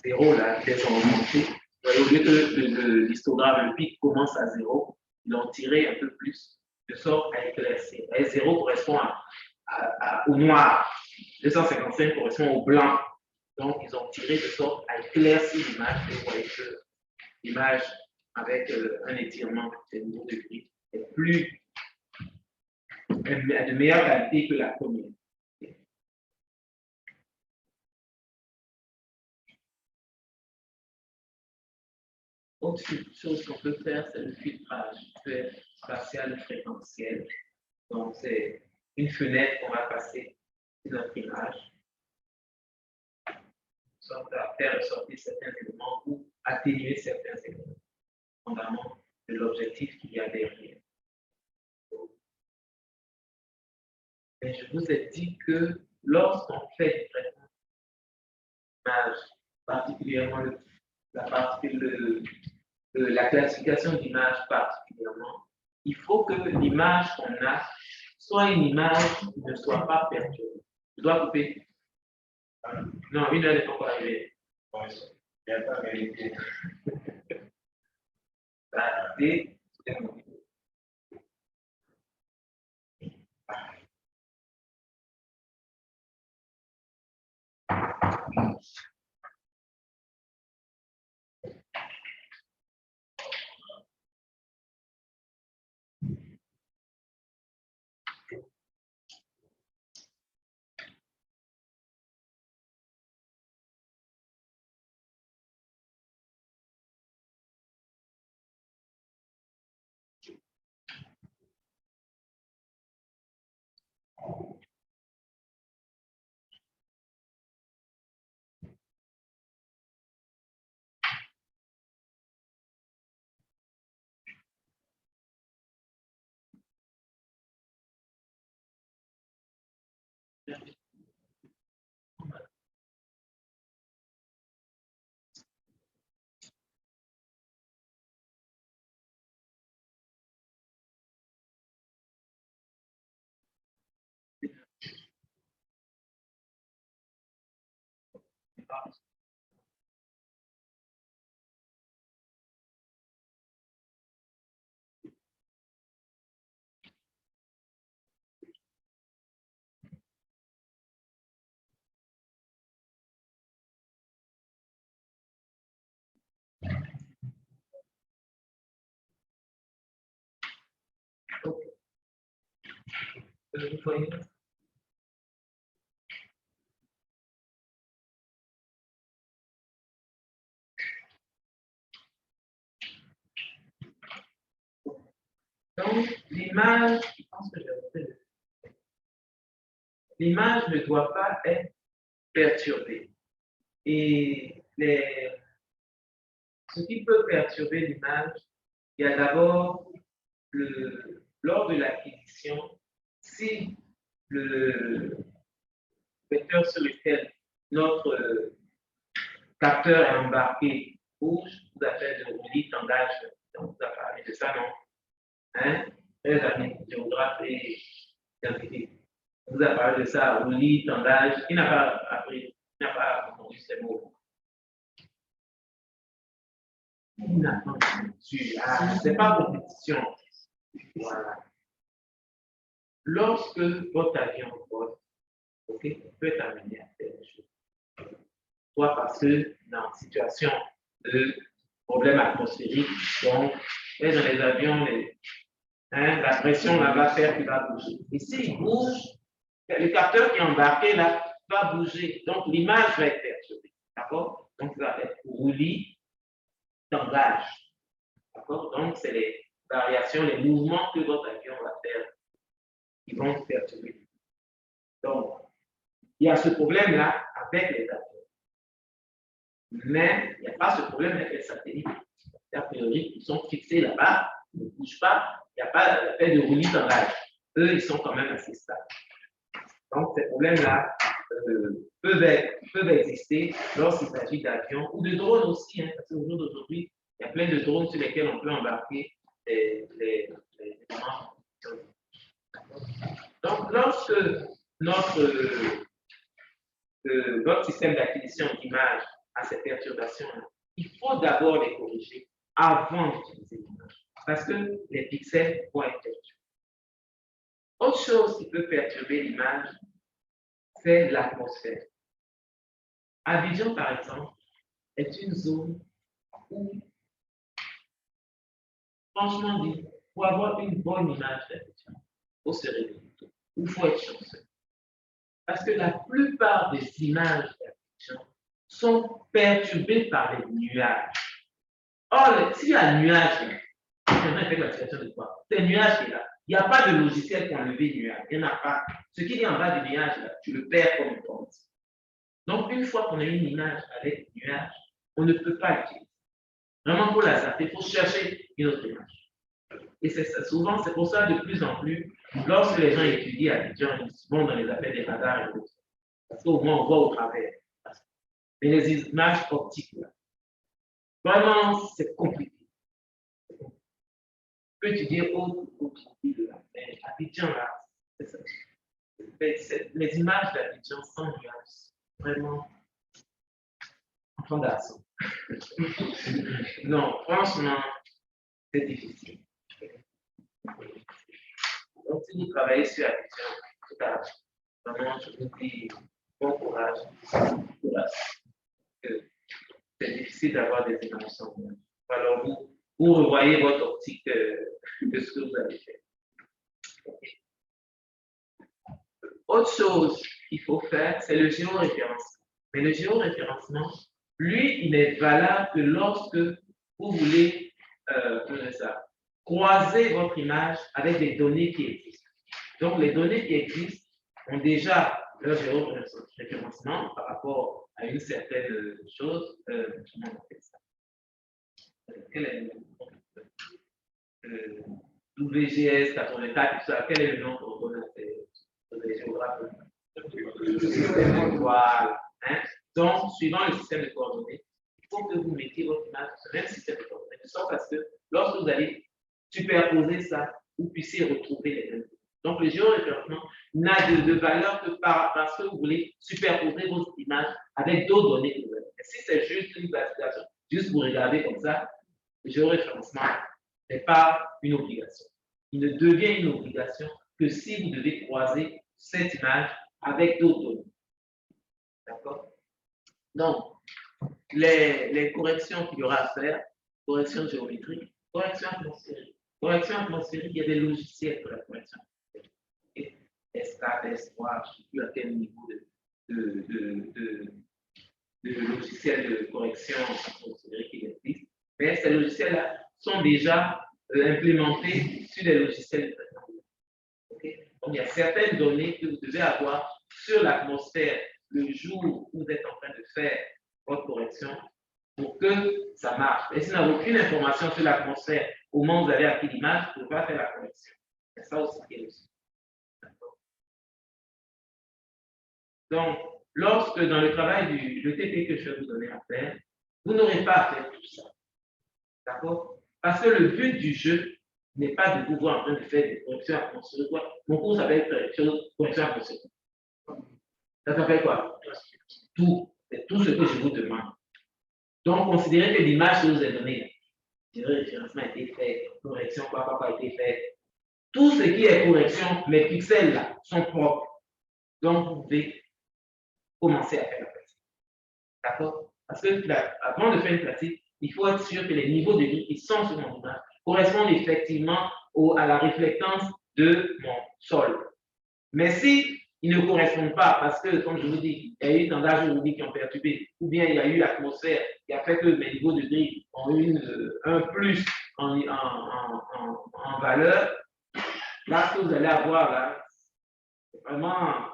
0, là, ils sont augmentés. Au lieu que l'histogramme, le pic commence à 0, ils l'ont tiré un peu plus, de sorte à éclaircir. Et 0 correspond au noir, 255 correspond au blanc. Donc, ils ont tiré de sorte à éclaircir l'image. Et vous voyez que l'image avec un étirement des niveaux de gris est de meilleure qualité que la première. Autre chose qu'on peut faire, c'est le filtrage spatial fréquentiel. Donc, c'est une fenêtre qu'on va passer sur notre image, soit à faire ressortir certains éléments ou atténuer certains éléments, dépendamment de l'objectif qu'il y a derrière. Mais je vous ai dit que lorsqu'on fait du traitement d'image particulièrement la classification d'image particulièrement, il faut que l'image qu'on a soit une image qui ne soit pas perturbée. Je dois couper. Non, une heure n'est pas encore arrivée. Il n'y a pas vérité. Vous voyez? Donc, l'image, je pense que l'image ne doit pas être perturbée. Et ce qui peut perturber l'image, il y a d'abord, lors de l'acquisition, si le vecteur sur lequel notre capteur est embarqué bouge, vous appelez de roulis, tangage, on vous a parlé de ça, non? Hein? Les amis, géographes et scientifiques. On vous a parlé de ça, roulis, tangage. Qui n'a pas appris, qui n'a pas entendu ces mots? C'est pas compétition. Voilà. Lorsque votre avion vole, okay, on peut t'amener à faire des choses. Soit parce que dans une situation de problème atmosphérique, donc, dans les avions, la pression là va faire qu'il va bouger. Et s'il bouge, le capteur qui est embarqué là va bouger. Donc l'image va être perturbée. D'accord? Donc ça va être roulis, tangage. D'accord? Donc c'est les variations, les mouvements que votre avion va faire qui vont se perturber. Donc, il y a ce problème-là avec les avions. Mais il n'y a pas ce problème avec les satellites. A priori, ils sont fixés là-bas, ils ne bougent pas, il n'y a pas l'effet de roulis tangage. Eux, ils sont quand même assez stables. Donc, ces problèmes-là peuvent exister lorsqu'il s'agit d'avions ou de drones aussi, hein, parce qu'au jour d'aujourd'hui, il y a plein de drones sur lesquels on peut embarquer les éléments. Donc, lorsque votre système d'acquisition d'image a ces perturbations-là, il faut d'abord les corriger avant d'utiliser l'image, parce que les pixels vont être perturbés. Autre chose qui peut perturber l'image, c'est l'atmosphère. Abidjan, par exemple, est une zone où, franchement dit, pour avoir une bonne image d'Abidjan, il faut se réveiller, il faut être chanceux. Parce que la plupart des images d'Abidjan sont perturbées par les nuages. Or, s'il y a un nuage, c'est la situation de quoi? C'est un nuage qui est là. Il n'y a pas de logiciel pour enlever le nuage. Il n'y en a pas. Ce qui est en bas du nuage, là, tu le perds comme une porte. Donc, une fois qu'on a une image avec nuage, on ne peut pas l'utiliser. Vraiment, pour la zapper, il faut chercher une autre image. Et c'est ça. Souvent, c'est pour ça de plus en plus, lorsque les gens étudient Abidjan, ils vont dans les affaires des radars et autres. Parce qu'au moins, on voit au travers. Mais les images optiques, là, vraiment, c'est compliqué. Je peux te dire autre ville, là, mais Abidjan, là, c'est ça. Les images d'Abidjan sont nuances, vraiment, enfant garçon. Non, franchement, c'est difficile. Donc, si vous travaillez sur Abidjan, tout à l'heure, vraiment, je vous dis bon courage. C'est difficile d'avoir des images sans nuances. Alors, vous revoyez votre optique de ce que vous avez fait. Autre chose qu'il faut faire, c'est le géoréférencement. Mais le géoréférencement, lui, il n'est valable que lorsque vous voulez croiser votre image avec des données qui existent. Donc, les données qui existent ont déjà leur géoréférencement par rapport à une certaine chose. Comment on appelle ça? Quel est le nom? WGS 84, tout ça. Quel est le nom qu'on donne à ces géographes? Voilà. Hein? Donc, suivant le système de coordonnées, il faut que vous mettiez votre image sur le même système de coordonnées, de sorte à ce que lorsque vous allez superposer ça, vous puissiez retrouver les mêmes. Donc, le géoréférencement n'a de valeur que parce que vous voulez superposer votre image avec d'autres données que vous avez. Et si c'est juste une classification, juste pour regarder comme ça, le géoréférencement n'est pas une obligation. Il ne devient une obligation que si vous devez croiser cette image avec d'autres données. D'accord? Donc, les corrections qu'il y aura à faire, correction géométrique, correction atmosphérique. Correction atmosphérique, il y a des logiciels pour la correction atmosphérique. S4, S3, je ne sais plus à quel niveau de logiciels de correction atmosphérique il existe. Mais ces logiciels-là sont déjà implémentés sur les logiciels de traitement. Okay? Donc, il y a certaines données que vous devez avoir sur l'atmosphère le jour où vous êtes en train de faire votre correction pour que ça marche. Et si vous n'avez aucune information sur l'atmosphère au moment où vous avez acquis l'image, vous ne pouvez pas faire la correction. C'est ça aussi qui est aussi. Donc, lorsque dans le travail le TP que je vais vous donner à faire, vous n'aurez pas à faire tout ça. D'accord? Parce que le but du jeu n'est pas de vous voir en train de faire des corrections atmosphériques. Mon cours s'appelle correction atmosphérique. Ça s'appelle quoi? Tout. C'est tout ce que je vous demande. Donc, considérez que l'image que je vous ai donnée, le référencement a été fait, correction, quoi a été fait. Tout ce qui est correction, les pixels là, sont propres. Donc, vous pouvez commencer à faire la pratique. D'accord? Parce que avant de faire une pratique, il faut être sûr que les niveaux de gris qui sont sur mon image correspondent effectivement à la réflectance de mon sol. Mais si ils ne correspondent pas, parce que, comme je vous dis, il y a eu tendages aujourd'hui qui ont perturbé, ou bien il y a eu l'atmosphère qui a fait que mes niveaux de gris ont eu un plus en valeur, là, ce que vous allez avoir, là, c'est vraiment,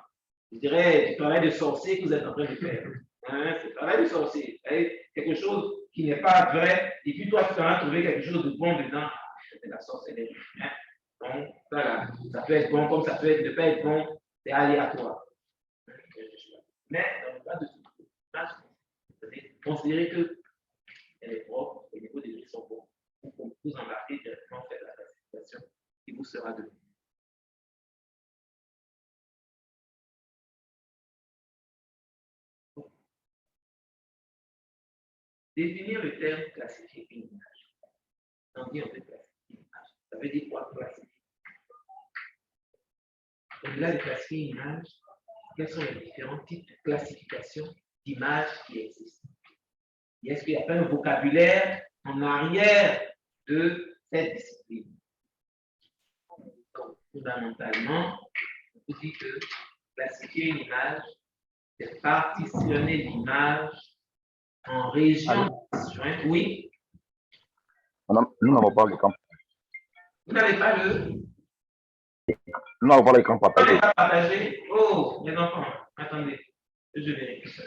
je dirais, du travail de sorcier que vous êtes en train de faire. Hein, c'est le travail de sorcier. Quelque chose qui n'est pas vrai, et puis toi, tu vas trouver quelque chose de bon dedans. C'est la sorcellerie. Hein? Donc, voilà, ça peut être bon comme ça peut ne pas être bon, c'est aléatoire. Mais dans le cas de vous allez considérer que elle est propre, les niveaux des gris sont bons. Vous embarquez directement faire la classification qui vous sera donnée. Définir le terme classifier une image. On dit on peut classifier une image. Ça veut dire quoi classifier? Au-delà de classifier une image, quels sont les différents types de classification d'images qui existent? Et est-ce qu'il n'y a pas un vocabulaire en arrière de cette discipline? Donc, fondamentalement, on vous dit que classifier une image, c'est partitionner l'image en régions disjointes. Oui? Nous n'avons pas l'écran. Vous n'avez pas Nous n'avons pas l'écran partagé. Partagé? Oh, les enfants, attendez, je vérifie ça.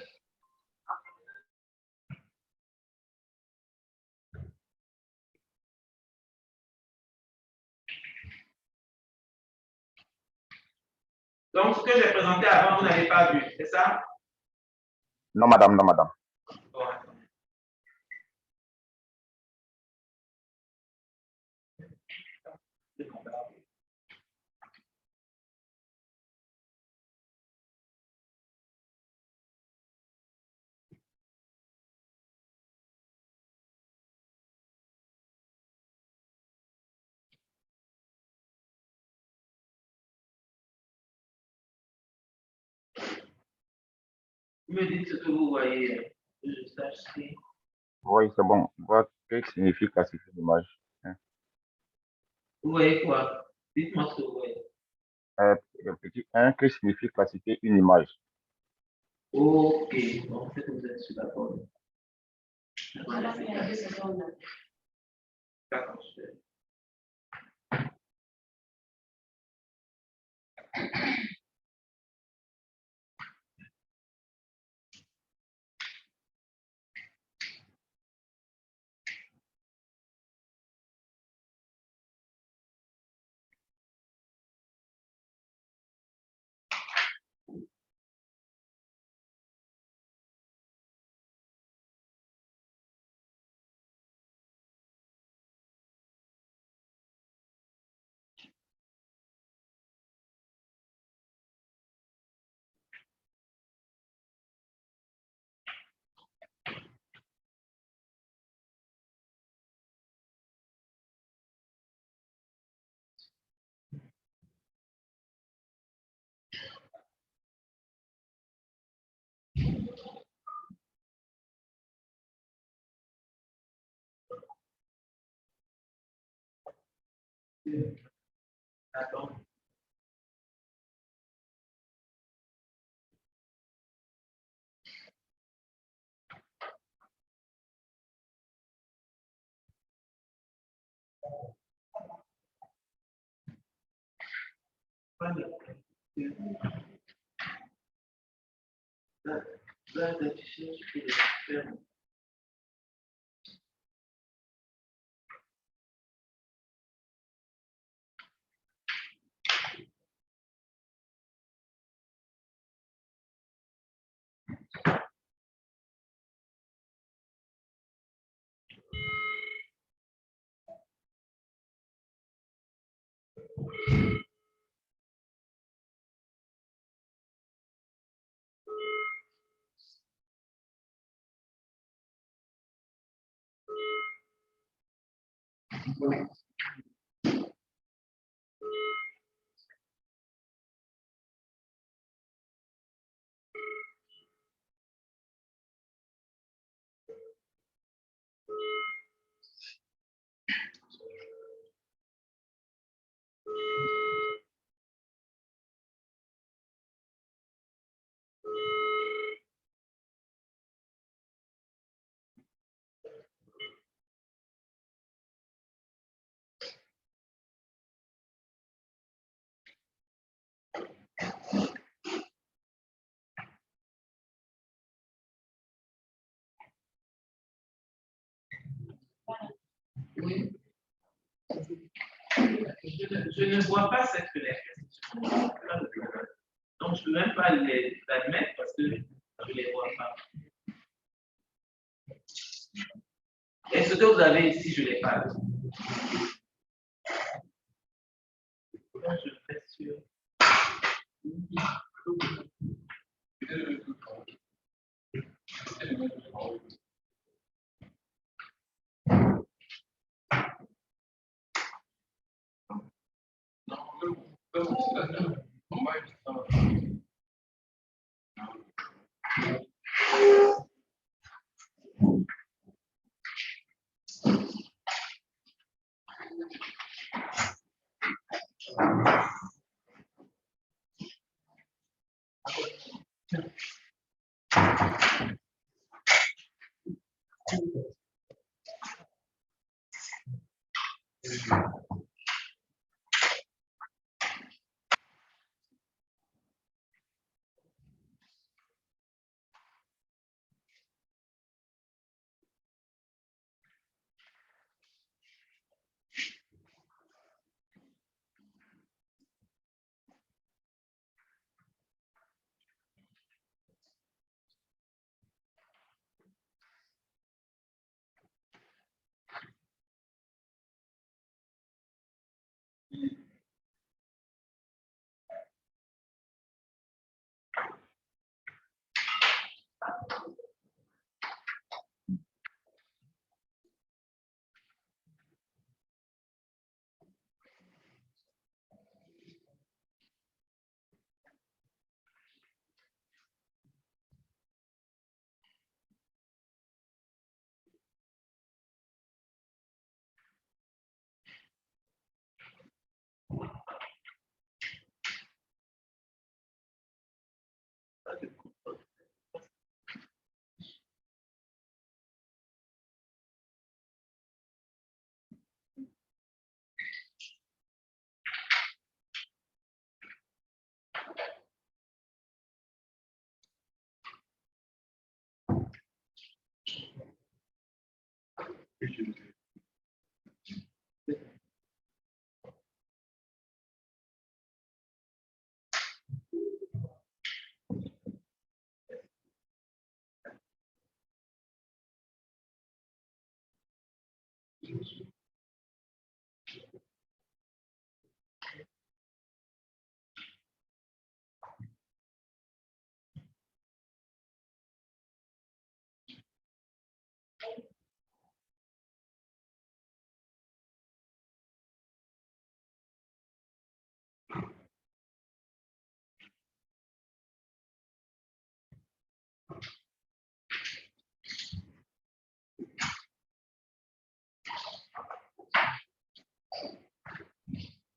Donc, ce que j'ai présenté avant, vous n'avez pas vu, c'est ça? Non, madame, non, madame. Vous me dites ce que vous voyez, que je sache si. Oui, c'est bon. Voir qu'est-ce que signifie classifier l'image. Vous voyez quoi? Dites-moi ce que vous voyez. Petit 1, que signifie classifier une image? Ok, bon, c'est que vous êtes sur d'accord. D'accord, je vais. D'accord. Voilà. Là, d'afficher, je peux le faire. Oui. Je ne vois pas cette fenêtre. Donc, je ne peux même pas les admettre parce que je ne les vois pas. Et ce que vous avez ici, je ne l'ai pas. Je fais sur.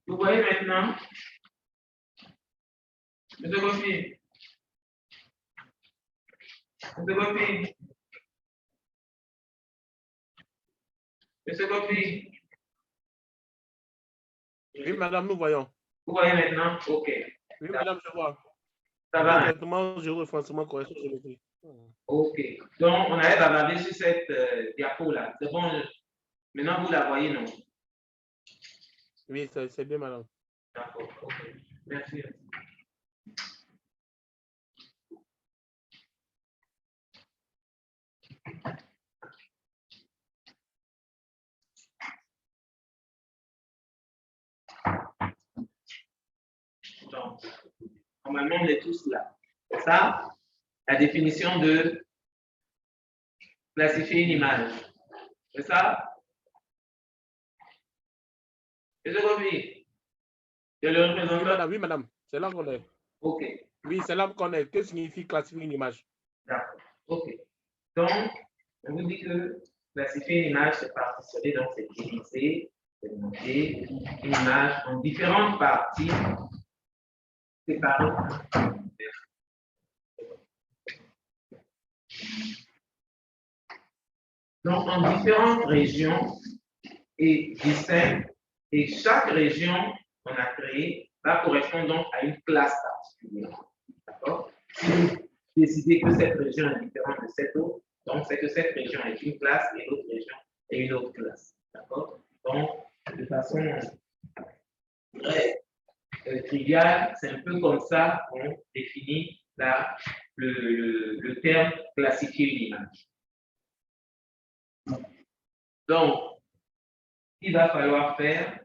Vous voyez maintenant? Monsieur Gopi. Monsieur Gopi. Monsieur Gopi. Oui, madame, nous voyons. Vous voyez maintenant? OK. Oui, madame, je vois. Ça va? Exactement, je refroidissement correction géométrique. OK. Donc, on avait bavardé sur cette diapo-là. C'est bon. Maintenant, vous la voyez, non? Oui, c'est bien, madame. D'accord. OK. Merci. Donc, normalement, on est tous là. C'est ça, la définition de classifier une image. C'est ça? Et je reviens. Je le représente. Oui, madame, oui, madame. C'est là qu'on est. OK. Oui, c'est là qu'on est. Que signifie classifier une image? D'accord. OK. Donc, on vous dit que classifier une image, c'est partitionner, donc c'est diviser, c'est monter une image en différentes parties séparées. Donc, en différentes régions et distinctes, et chaque région qu'on a créée va correspondre donc à une classe particulière. D'accord? Si vous décidez que cette région est différente de cette autre, donc c'est que cette région est une classe et l'autre région est une autre classe. D'accord? Donc, de façon très triviale, c'est un peu comme ça qu'on définit le terme classifier une image. Donc, ce qu'il va falloir faire,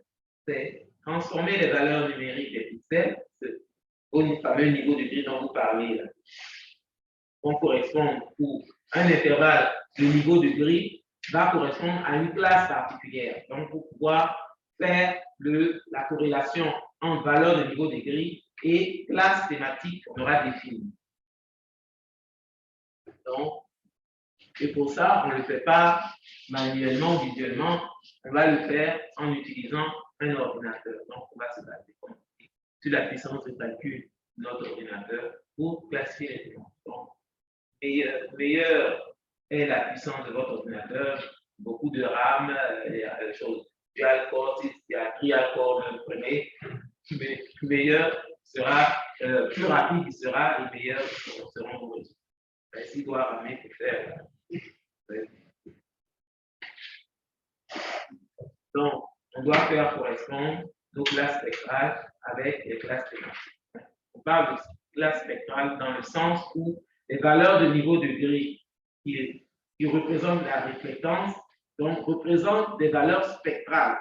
c'est transformer les valeurs numériques des pixels au fameux niveau de gris dont vous parlez là. On correspond pour un intervalle, le niveau de gris va correspondre à une classe particulière. Donc, pour pouvoir faire la corrélation entre valeur de niveau de gris et classe thématique qu'on aura définie. Donc, et pour ça, on ne le fait pas manuellement, visuellement, on va le faire en utilisant un ordinateur. Donc, on va se baser sur la puissance de calcul de notre ordinateur pour classifier les dimensions. Meilleure est la puissance de votre ordinateur, beaucoup de RAM, il y a des choses dual core, il y a trial core, le premier, mais meilleur sera, plus rapide il sera et meilleur seront vos résultats. S'il doit ramener pour faire. Donc, on doit faire correspondre nos classes spectrales avec les classes thématiques. On parle de classe spectrale dans le sens où les valeurs de niveau de gris qui représentent la réflectance, donc représentent des valeurs spectrales.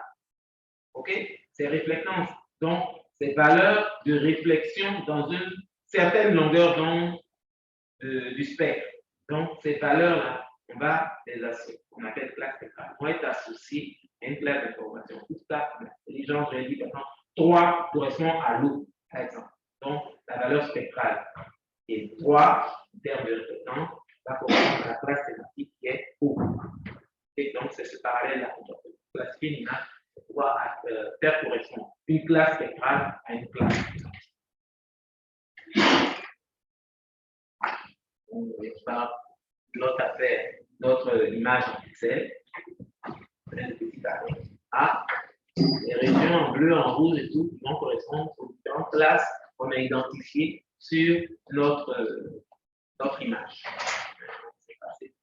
OK? Ces réflectances, donc ces valeurs de réflexion dans une certaine longueur d'onde du spectre. Donc, ces valeurs-là, on va les associer, on appelle classe spectrale, vont être associées à une classe d'information. Tout ça, l'intelligence, je dis, par exemple, 3 correspond à l'eau, par exemple. Donc, la valeur spectrale est 3, en termes de réflectance, va correspondre à la classe thématique qui est eau. Et donc, c'est ce parallèle-là qu'on doit classifier une image pour pouvoir faire correspondre une classe spectrale à une classe thématique. Notre affaire, notre image en pixels, A, les régions en bleu, en rouge et tout, qui vont correspondre aux différentes classes qu'on a identifiées sur notre image. C'est passé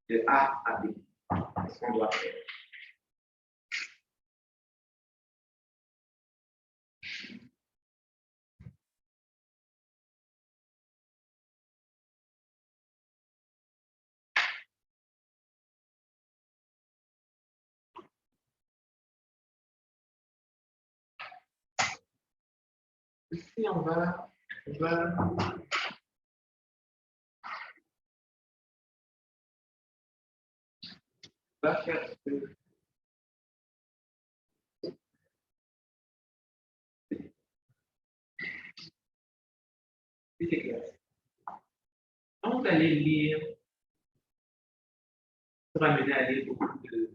de A à B. C'est ce qu'on doit faire. Ici, on va On va faire un peu. C'est clair. Quand vous allez lire, ça va mener à lire beaucoup de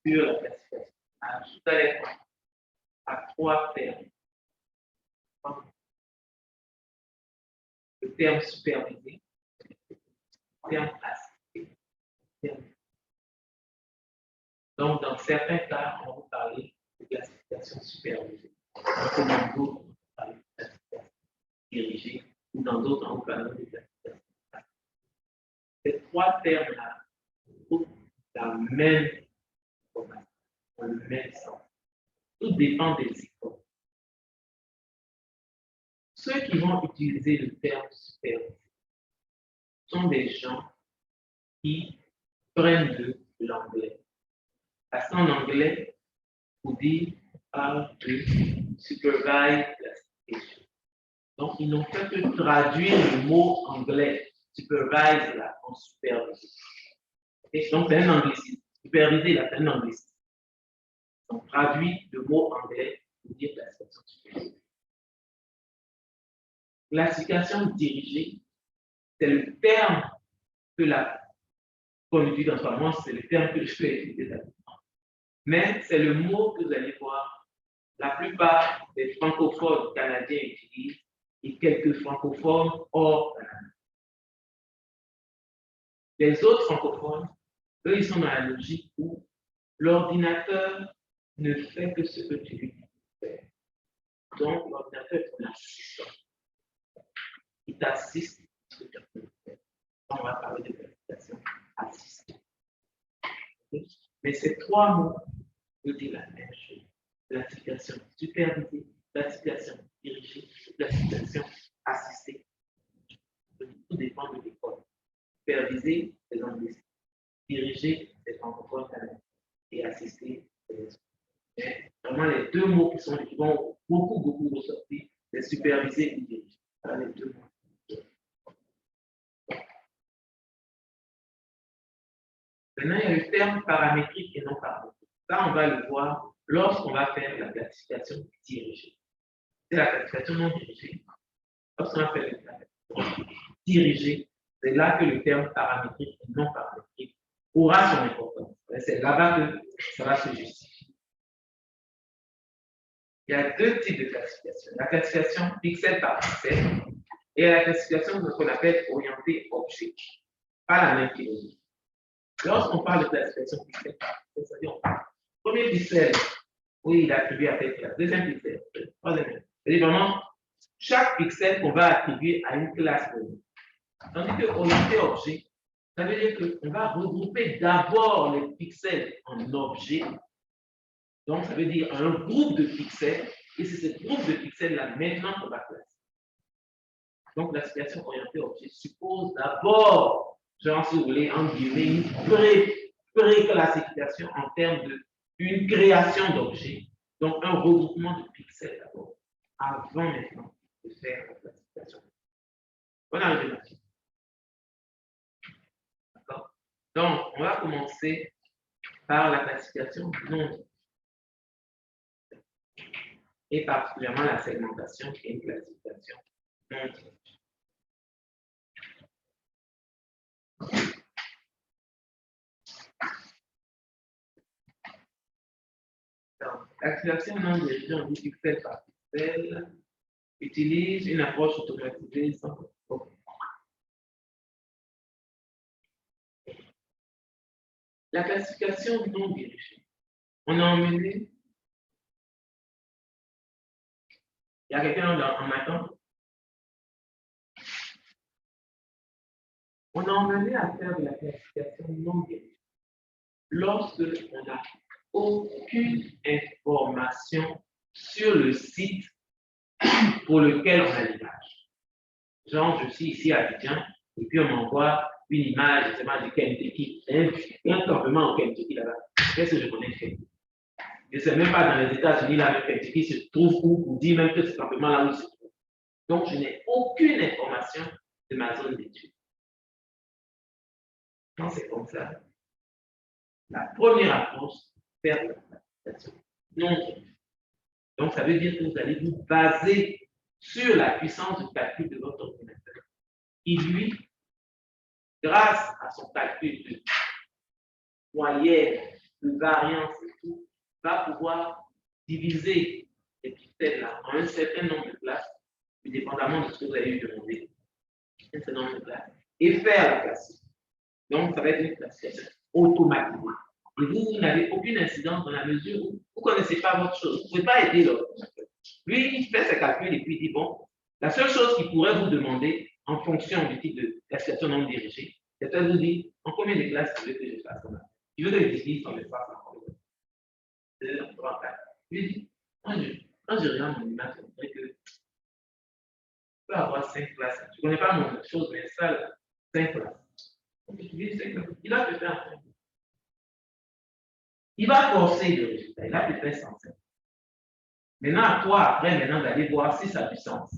sur la classification. Tout à l'heure, à 3 termes. Le terme supervisé, le terme assisté. Donc, dans certains cas, on va vous parler de classification supervisée. Dans d'autres, on va parler de classification dirigée, ou dans d'autres, on va parler de classification assistée. Ces 3 termes-là ont la même information, ont le même sens. Tout dépend des icônes. Ceux qui vont utiliser le terme supervisé sont des gens qui prennent de l'anglais. Parce qu'en anglais, vous dites, on parle de supervised classification. Donc, ils n'ont fait que traduire le mot anglais, supervise là, en supervisé. Et donc, c'est un anglicisme. Supervisé là, c'est un anglicisme. On traduit le mot anglais pour dire classification supervisée. Classification dirigée, c'est le terme que qu'on utilise en ce moment, c'est le terme que je vais utiliser d'habitude. Mais c'est le mot que vous allez voir, la plupart des francophones canadiens utilisent et quelques francophones hors Canada. Les autres francophones, eux, ils sont dans la logique où l'ordinateur ne fait que ce que tu lui dis de faire. Donc, l'ordinateur est ton assistant. Il t'assiste à ce que tu peux faire. On va parler de classification assistée. Mais ces 3 mots veulent dire la même chose. Classification supervisée, classification dirigée, classification assistée. Tout dépend de l'école. Supervisée, c'est l'anglais. Dirigée, c'est francophone et assistée, c'est les autres. Mais vraiment, les 2 mots qui vont beaucoup ressortir, c'est supervisé et dirigé. Voilà les 2 mots. Maintenant, il y a le terme paramétrique et non paramétrique. Ça, on va le voir lorsqu'on va faire la classification dirigée. C'est la classification non dirigée. Lorsqu'on va faire la classification dirigée, c'est là que le terme paramétrique et non paramétrique aura son importance. C'est là-bas que ça va se justifier. Il y a 2 types de classification. La classification pixel par pixel et la classification de ce qu'on appelle orientée objet. Pas la même philosophie. Lorsqu'on parle de classification pixel par pixel, c'est-à-dire on parle premier pixel, oui, il est attribué à telle classe. Deuxième pixel, troisième. C'est vraiment chaque pixel qu'on va attribuer à une classe donnée. Tandis que orienté objet, ça veut dire qu'on va regrouper d'abord les pixels en objets. Donc, ça veut dire un groupe de pixels, et c'est ce groupe de pixels-là maintenant qu'on va classer. Donc, la classification orientée objet suppose d'abord, genre, si vous voulez, en guillemets, une pré-classification en termes d'une création d'objets. Donc, un regroupement de pixels d'abord, avant maintenant de faire la classification. On arrive là. D'accord? Donc, on va commencer par la classification non et particulièrement la segmentation qui est une classification non dirigée. La classification non dirigée, on dit pixel par pixel, utilise une approche automatisée sans problème. La classification non dirigée, on a emmené. Il y a quelqu'un en m'attend? On a emmené à faire de la classification non dirigée lorsque on n'a aucune information sur le site pour lequel on a l'image. Genre, je suis ici à Abidjan et puis on m'envoie une image, justement, du Kentucky. Un campement au Kentucky là-bas. Qu'est-ce que je connais fait? Je ne sais même pas dans les États-Unis, là, le Kentucky se trouve où, on dit même que ce campement là où il se trouve. Donc, je n'ai aucune information de ma zone d'étude. Quand c'est comme ça, la première approche, faire de la classification non dirigée. Donc, ça veut dire que vous allez vous baser sur la puissance du calcul de votre ordinateur. Qui, lui, grâce à son calcul de moyenne, de variance et tout, va pouvoir diviser les pixels là en un certain nombre de classes, dépendamment de ce que vous allez lui demander, un certain nombre de classes, et faire la classe. Donc, ça va être une classification automatique. Et vous n'avez aucune incidence dans la mesure où vous ne connaissez pas votre chose. Vous ne pouvez pas aider l'ordinateur. Lui, il fait ses calculs et puis il dit, bon, la seule chose qu'il pourrait vous demander en fonction du type de classification non dirigée, c'est de vous dire, en combien de classes tu veux que je fasse comme ça? Tu veux que je divise ton espace en combien? Je lui dis, quand je regarde mon image, je dirais que je peux avoir 5 classes. Je ne connais pas mon chose, mais ça, 5 classes. Donc, je dis 5 classes. Il va te faire un 5. Il va forcer le résultat. Il va te faire 105. Maintenant, à toi, après, d'aller voir si ça a du sens.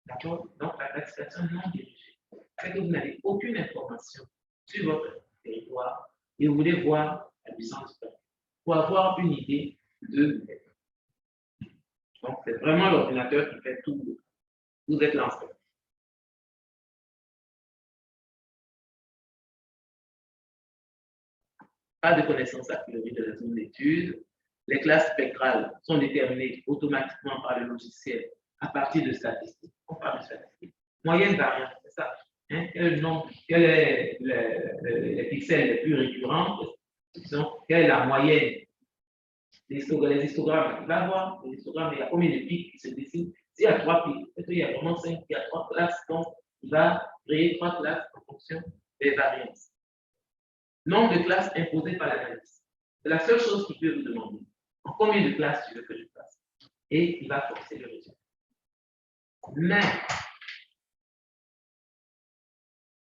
D'accord? Donc, la classification non dirigée, c'est que vous n'avez aucune information sur votre territoire et vous voulez voir la puissance du temps pour avoir une idée de. Donc, c'est vraiment l'ordinateur qui fait tout. Vous êtes lancé. Pas de connaissance a priori de la zone d'étude. Les classes spectrales sont déterminées automatiquement par le logiciel à partir de statistiques. On parle de statistiques. Moyenne variance, c'est ça. Hein? Quel est les pixels les plus récurrents? Quelle est la moyenne des histogrammes? Il va voir les histogrammes, il y a combien de pics qui se dessinent. S'il y a 3 pics, est-ce qu'il y a vraiment 5? Il y a 3 classes, donc il va créer 3 classes en fonction des variances. Nombre de classes imposées par l'analyse. C'est la seule chose qu'il peut vous demander. En combien de classes tu veux que je fasse? Et il va forcer le résultat. Mais,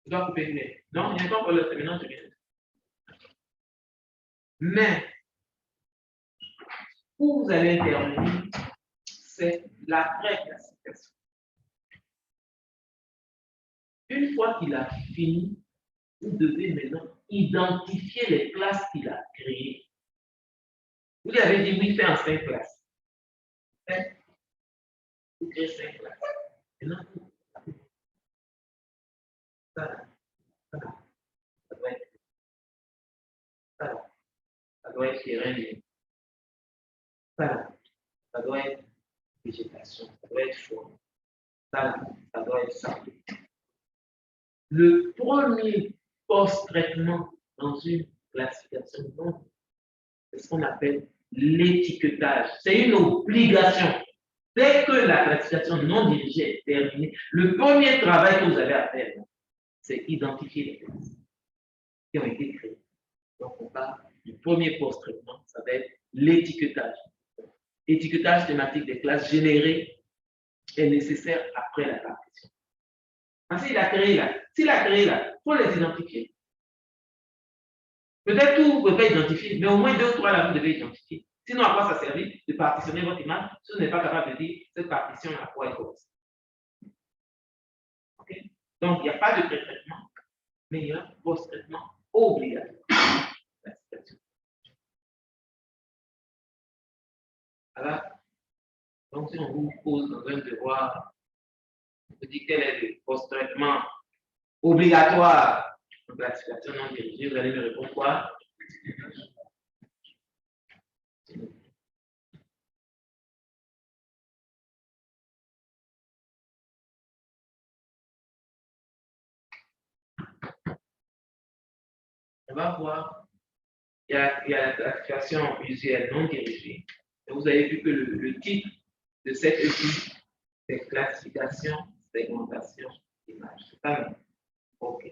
je dois couper le nez. Non, il n'y a pas encore le terminant, je viens. Mais, où vous allez intervenir, c'est l'après-classification. Une fois qu'il a fini, vous devez maintenant identifier les classes qu'il a créées. Vous lui avez dit, oui, fais en 5 classes. Vous créez 5 classes. Maintenant, ça doit être terrain, ça doit être végétation, ça doit être chaud, ça doit être ça. Le premier post-traitement dans une classification, c'est ce qu'on appelle l'étiquetage. C'est une obligation. Dès que la classification non dirigée est terminée, le premier travail que vous avez à faire, c'est identifier les classes qui ont été créées. Donc, on parle du premier post-traitement, ça va être l'étiquetage. Étiquetage thématique des classes générées est nécessaire après la partition. Parce qu'il a créé là. S'il a créé là, il faut les identifier. Peut-être tout, vous ne pouvez pas identifier, mais au moins 2 ou 3 là, vous devez identifier. Sinon, à quoi ça sert de partitionner votre image si vous n'êtes pas capable de dire cette partition à quoi elle correspond? Okay? Donc, il n'y a pas de pré-traitement, mais il y a un post-traitement obligatoire. Alors, donc, si on vous pose dans un devoir, on vous dit quel est le post-traitement obligatoire en classification non dirigée, vous allez me répondre quoi? On va voir, il y a la classification visuelle non dirigée. Et vous avez vu que le titre de cette étude, c'est classification, segmentation, image. C'est ça, non? OK.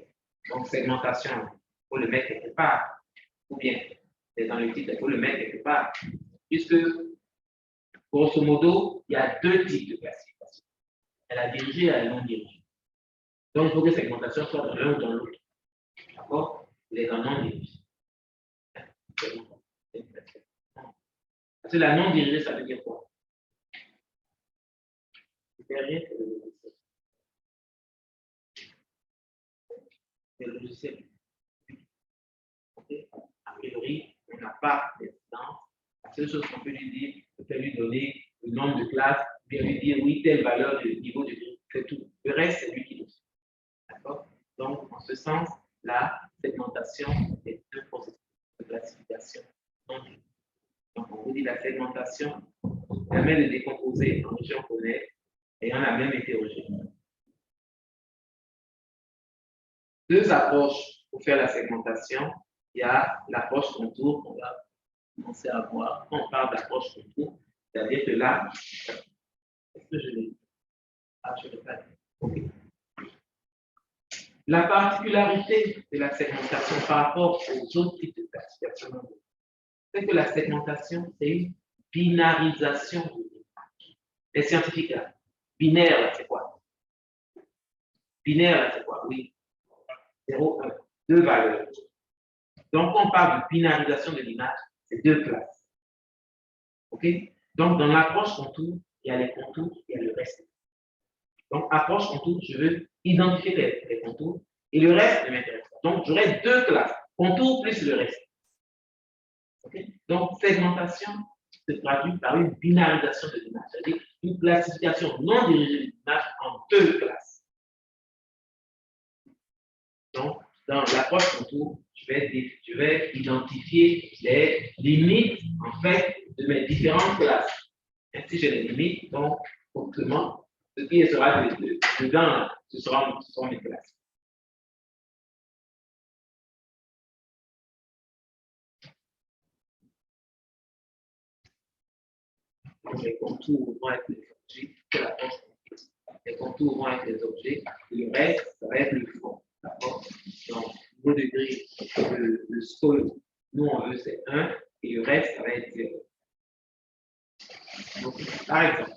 Donc, segmentation, il faut le mettre quelque part. Ou bien, c'est dans le titre, il faut le mettre quelque part. Puisque, grosso modo, il y a 2 types de classification. Elle a dirigée et elle non dirigée. Donc, il faut que segmentation soit dans l'un ou dans l'autre. D'accord? Il est dans non dirigé. Parce que la non dirigée, ça veut dire quoi? C'est rien que c'est le logiciel. Okay? A priori, on n'a pas d'incidence. La seule chose qu'on peut lui dire, c'est lui donner le nombre de classes, bien lui dire oui, telle valeur de niveau de vie, c'est tout. Le reste, c'est lui qui le fait. D'accord? Donc, en ce sens, la segmentation est un processus de classification. Donc, on vous dit la segmentation permet de décomposer en région connectée ayant la même hétérogénéité. Deux approches pour faire la segmentation. Il y a l'approche contour qu'on va commencer à voir. Quand on parle d'approche contour, c'est-à-dire que là, est-ce que je l'ai dit? Ah, je ne l'ai pas dit. OK. La particularité de la segmentation par rapport aux autres types de classification, c'est que la segmentation, c'est une binarisation de l'image. Les scientifiques, là, binaire, là, c'est quoi? Binaire, là, c'est quoi? Oui. 0, 1, deux valeurs. Donc, quand on parle de binarisation de l'image, c'est deux classes. OK? Donc, dans l'approche contour, il y a les contours, il y a le reste. Donc, approche contour, je veux identifier les contours et le reste ne m'intéresse pas. Donc, j'aurai deux classes, contour plus le reste. Okay? Donc, segmentation se traduit par une binarisation de l'image, c'est-à-dire une classification non dirigée de l'image en deux classes. Donc, dans l'approche contour, je vais identifier les limites, en fait, de mes différentes classes. Ainsi, j'ai les limites, donc, autrement, ce qui sera dedans, ce seront mes classes. Donc, les contours vont être les objets de l'approche contour. Les contours vont être les objets, et le reste, ça va être le fond. D'accord? Donc, au degré, le score, nous, on veut, c'est 1, et le reste, ça va être 0. Donc, par exemple,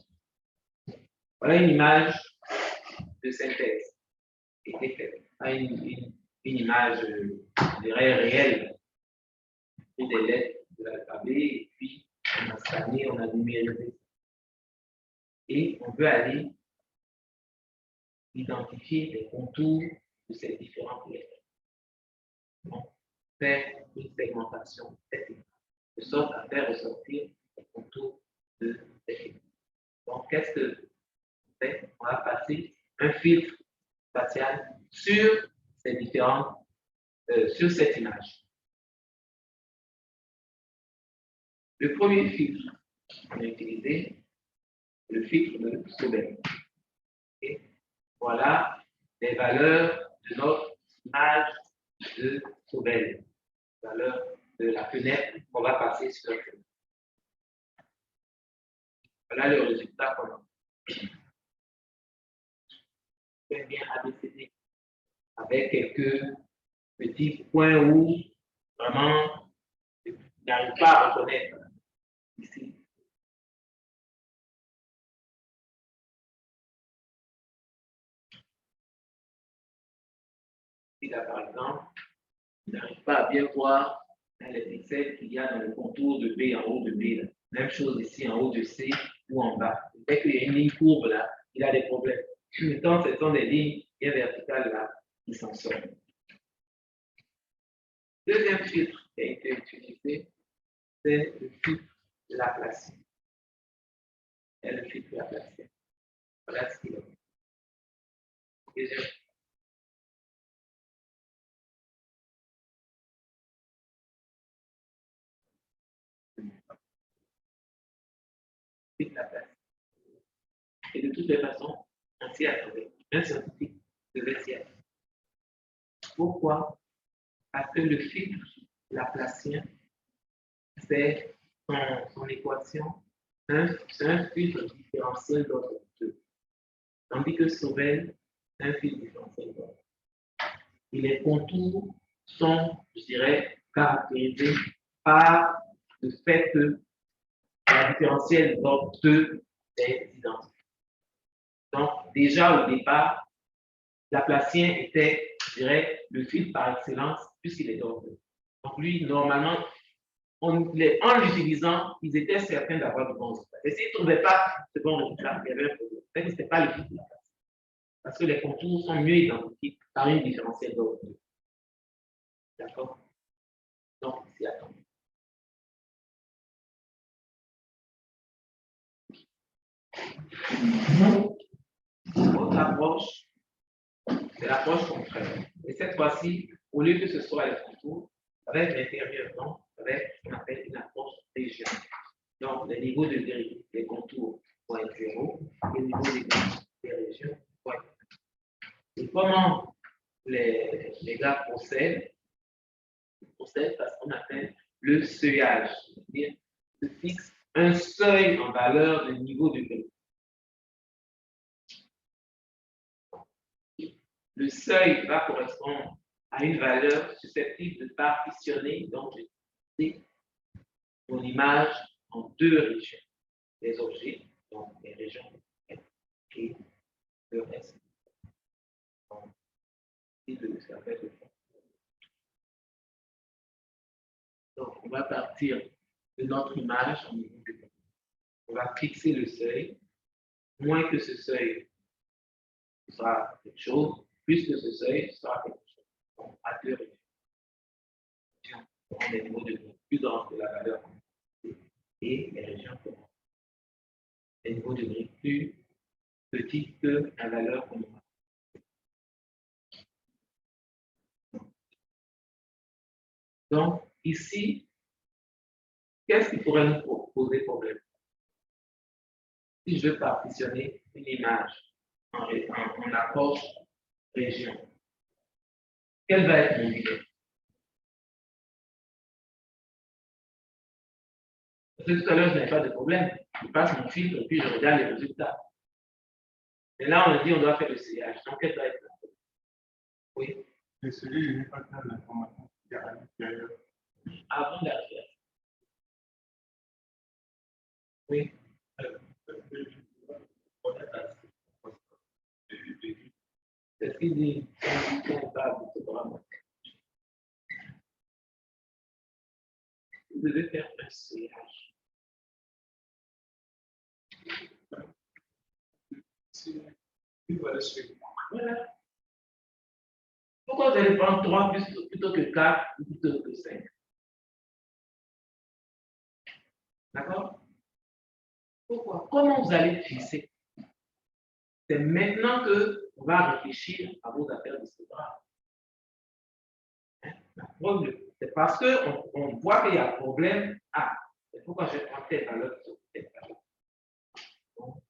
voilà une image de synthèse qui était faite. Une image, je dirais, réelle, et des lettres de l'alphabet, et puis on a scanné, on a numérisé. Et on veut aller identifier les contours de ces différentes lettres. Donc, faire une segmentation de sorte à faire ressortir les contours de ces lettres. Donc, qu'est-ce que on fait? On va passer un filtre spatial sur ces différentes, sur cette image. Le premier filtre qu'on a utilisé, c'est le filtre de Sobel. Okay? Voilà les valeurs de notre image de Sobel, valeur de la fenêtre qu'on va passer sur la fenêtre. Voilà le résultat qu'on a. Très bien ABCD avec quelques petits points où vraiment il n'arrive pas à reconnaître ici. Ici, là, par exemple, il n'arrive pas à bien voir les pixels qu'il y a dans le contour de B en haut de B. Là. Même chose ici en haut de C ou en bas. Dès qu'il y a une ligne courbe là, il a des problèmes. Tant ce sont des lignes bien verticales là, qui s'en sortent. Deuxième filtre qui a été utilisé, c'est le filtre Laplacien. Et le filtre Laplacien. Voilà ce qu'il est. Deuxième. Laplacien. Et de toutes les façons, on s'y attendait. Un scientifique devait s'y attendre. Pourquoi? Parce que le filtre Laplacien, c'est son équation, c'est un filtre différentiel d'ordre 2. Tandis que Sobel, c'est un filtre différentiel d'ordre. Et les contours sont, je dirais, caractérisés par le fait que la différentielle d'ordre 2 est identique. Donc, déjà au départ, Laplacien était, je dirais, le filtre par excellence puisqu'il est d'ordre 2. Donc, lui, normalement, en l'utilisant, ils étaient certains d'avoir de bons résultats. Et s'ils ne trouvaient pas de bons résultats, il y avait un problème. Ce n'était pas le filtre Laplacien. Parce que les contours sont mieux identifiés par une différentielle d'ordre 2. D'accord? Donc, ici, attends. Votre approche, c'est l'approche contraire. Et cette fois-ci, au lieu que ce soit les contours, avec l'intérieur, donc, avec ce qu'on appelle une approche régionale. Donc, les niveaux de gris des contours vont être 0, et les niveaux des régions vont être 1. Et comment les gars procèdent? Ils procèdent par ce qu'on appelle le seuillage. C'est-à-dire, ils fixent un seuil en valeur de niveau de gris. Le seuil va correspondre à une valeur susceptible de partitionner, donc mon image en deux régions. Les objets, donc les régions et le reste. Donc, on va partir de notre image en niveau de gris. On va fixer le seuil. Moins que ce seuil sera quelque chose, plus que ce seuil sera quelque chose. Donc, à deux régions. On a des niveaux de gris plus grands que la valeur et les régions communes. Les niveaux de gris plus petits que la valeur commune. Donc, ici, qu'est-ce qui pourrait nous poser problème? Si je veux partitionner une image en approche région, quel va être mon niveau? Parce que tout à l'heure, je n'avais pas de problème. Je passe mon filtre et puis je regarde les résultats. Et là, on a dit on doit faire le CH. Donc, quel va être le problème? Oui. Et celui n'est pas dans l'information qu'il y a à l'intérieur. Avant de la faire. Oui. C'est ce qu'il dit. Vous devez faire un CH. Voilà. Pourquoi vous allez prendre 3 plutôt que 4 ou plutôt que 5? D'accord? Pourquoi? Comment vous allez fixer? C'est maintenant qu'on va réfléchir à vos affaires de ce bras. C'est parce qu'on voit qu'il y a un problème. Ah, c'est pourquoi je prends telle valeur sur telle valeur. Donc,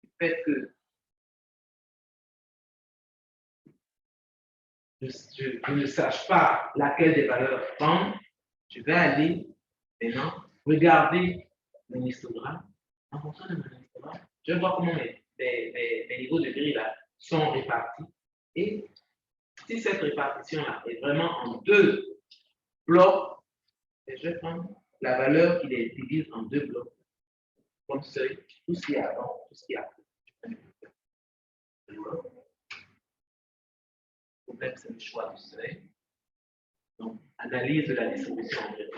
le fait que je ne sache pas laquelle des valeurs prendre, je vais aller maintenant regarder mon histogramme. En fonction de mon histogramme, je vais voir comment mes niveaux de gris là sont répartis. Et si cette répartition-là est vraiment en deux blocs, je vais prendre la valeur qui les divise en deux blocs. Comme seuil, tout ce qui est avant, tout ce qui est après. Le problème, c'est le choix du seuil. Donc, analyse de la distribution en deux.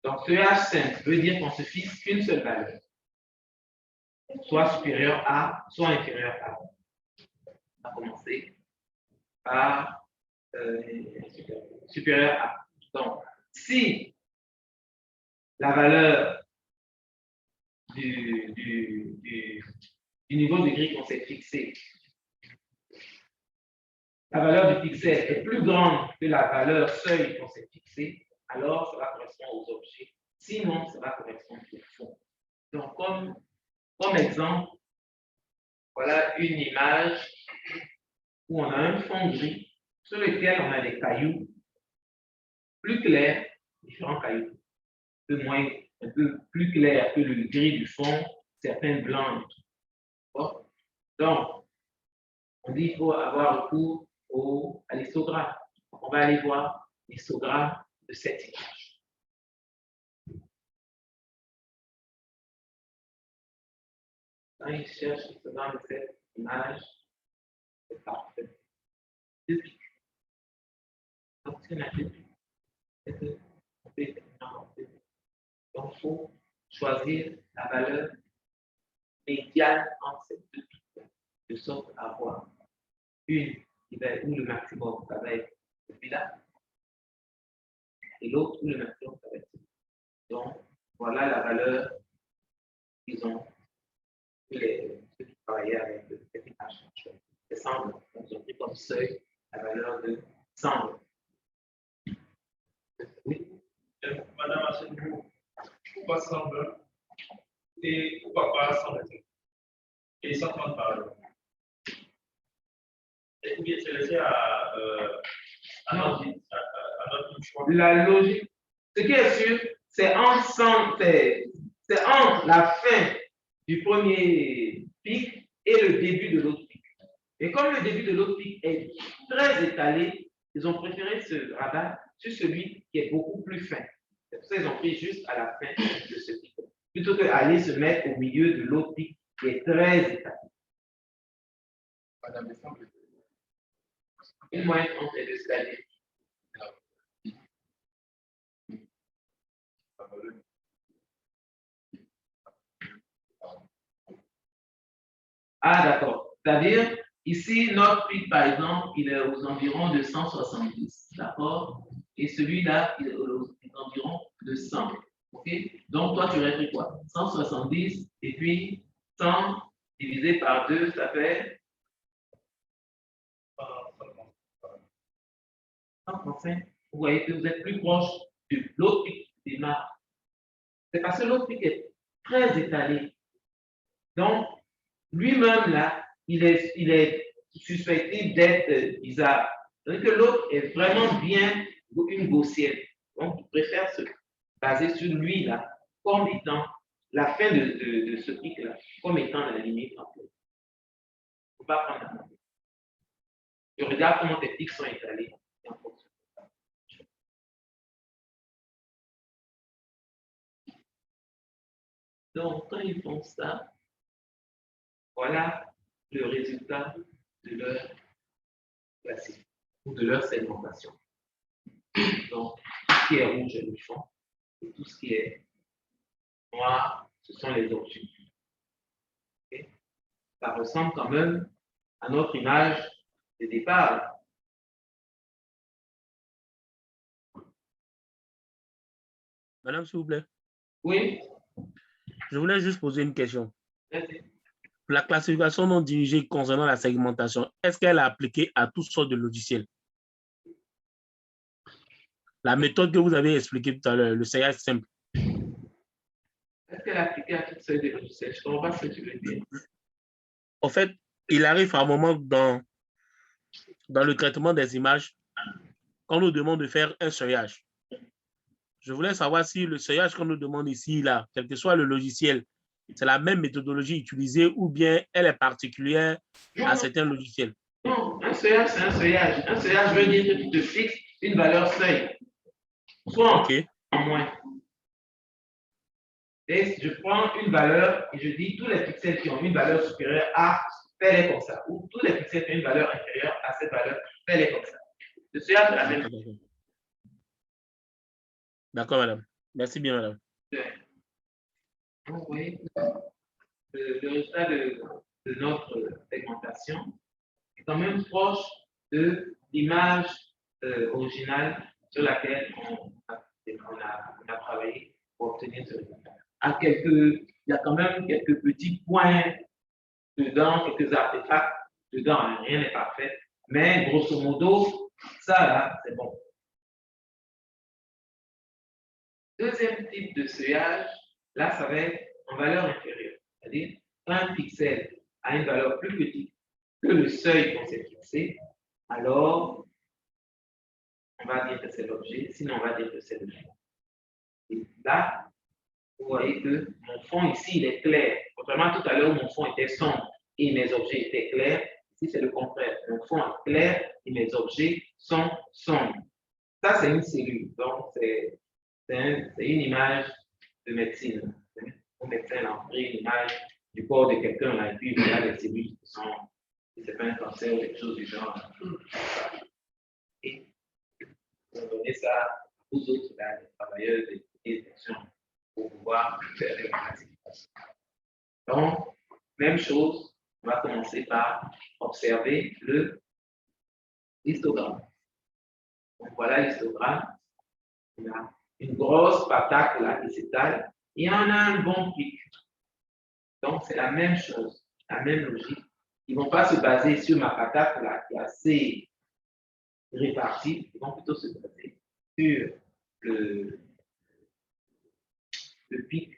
Donc, ce H5 veut dire qu'on se fixe qu'une seule valeur, soit supérieure à, soit inférieure à. On va commencer par supérieur à. Donc, si la valeur du niveau de gris qu'on s'est fixé, la valeur du pixel est plus grande que la valeur seuil qu'on s'est fixée, alors ça va correspondre aux objets. Sinon, ça va correspondre au fond. Donc, comme exemple, voilà une image où on a un fond gris sur lequel on a des cailloux plus clairs, différents cailloux, un peu plus clairs que le gris du fond, certains blancs. Donc, on dit qu'il faut avoir recours à l'histogramme. On va aller voir l'histogramme de cette image. Quand il cherche l'histogramme de cette image, c'est parfait. Depuis. Donc, ce qu'on a depuis, c'est qu'on peut inventer. Donc, il faut choisir la valeur médiane entre ces deux pics, de sorte à avoir une qui va être où le maximum, ça va être celui-là, et l'autre où le mercure va être. Donc, voilà la valeur qu'ils ont, ceux qui travaillaient avec cette image. C'est 100. Donc, ils ont pris comme seuil la valeur de 100. Oui. Madame Asselou, pourquoi 120 et pourquoi pas 120 et 130 par heure? Ou bien c'est laissé à notre choix? La logique, ce qui est sûr, c'est entre la fin du premier pic et le début de l'autre pic. Et comme le début de l'autre pic est très étalé, ils ont préféré se rabattre sur celui qui est beaucoup plus fin. C'est pour ça qu'ils ont pris juste à la fin de ce pic, plutôt qu'aller se mettre au milieu de l'autre pic qui est très étalé. Madame, il semble Une moyenne entre les deux escaliers. Ah, d'accord. C'est-à-dire, ici, notre pic, par exemple, il est aux environs de 170, d'accord? Et celui-là, il est aux environs de 100. OK? Donc, toi, tu aurais pris quoi? 170 et puis 100 divisé par 2, ça fait 135. Vous voyez que vous êtes plus proche de l'autre pic qui démarre. C'est parce que l'autre pic est très étalé. Donc, lui-même, là, il est suspecté d'être bizarre. Donc, que l'autre est vraiment bien une gaussienne. Donc, il préfère se baser sur lui, là, comme étant la fin de ce pic-là, comme étant la limite. En fait. Il ne faut pas prendre la main. Tu regardes comment tes pics sont étalés. Donc, quand ils font ça, voilà le résultat de leur classique ou de leur segmentation. Donc, tout ce qui est rouge est le fond et tout ce qui est noir, ce sont les objets. Okay? Ça ressemble quand même à notre image de départ. Madame, s'il vous plaît. Oui. Je voulais juste poser une question. Merci. La classification non dirigée concernant la segmentation, est-ce qu'elle est appliquée à toutes sortes de logiciels? La méthode que vous avez expliquée tout à l'heure, le CA simple. Est-ce qu'elle est appliquée à toutes sortes de logiciels? Je ne comprends pas ce que tu veux dire. En fait, il arrive à un moment dans le traitement des images qu'on nous demande de faire un seuillage. Je voulais savoir si le seuillage qu'on nous demande ici, là, quel que soit le logiciel, c'est la même méthodologie utilisée ou bien elle est particulière à certains logiciels. Non, un seuillage, c'est un seuillage. Un seuillage veut dire que tu te fixes une valeur seuil. Soit en moins. Et je prends une valeur et je dis tous les pixels qui ont une valeur supérieure à, fais-les comme ça. Ou tous les pixels qui ont une valeur inférieure à cette valeur, fais-les comme ça. Le seuillage, c'est la même chose. D'accord, madame. Merci bien, madame. Vous voyez, le résultat de notre segmentation est quand même proche de l'image originale sur laquelle on a travaillé pour obtenir ce résultat. Il y a quand même quelques petits points dedans, quelques artefacts dedans, rien n'est parfait, mais grosso modo, ça là, c'est bon. Deuxième type de seuillage, là, ça va être en valeur inférieure, c'est-à-dire un pixel a une valeur plus petite que le seuil qu'on s'est fixé, alors on va dire que c'est l'objet, sinon on va dire que c'est le fond. Et là, vous voyez que mon fond ici, il est clair. Contrairement à tout à l'heure où mon fond était sombre et mes objets étaient clairs, ici c'est le contraire. Mon fond est clair et mes objets sont sombres. Ça, c'est une cellule. Donc, c'est une image de médecine. Le médecin a pris une image du corps de quelqu'un là, et puis il y a des cellules qui sont, si c'est pas un cancer ou quelque chose du genre. Et on donner ça aux autres là, les travailleurs des détections pour pouvoir faire des classifications. Donc, même chose, on va commencer par observer le histogramme. Donc voilà l'histogramme. On a une grosse patate là qui s'étale et on a un bon pic. Donc, c'est la même chose, la même logique. Ils ne vont pas se baser sur ma patate là qui est assez répartie, ils vont plutôt se baser sur le pic,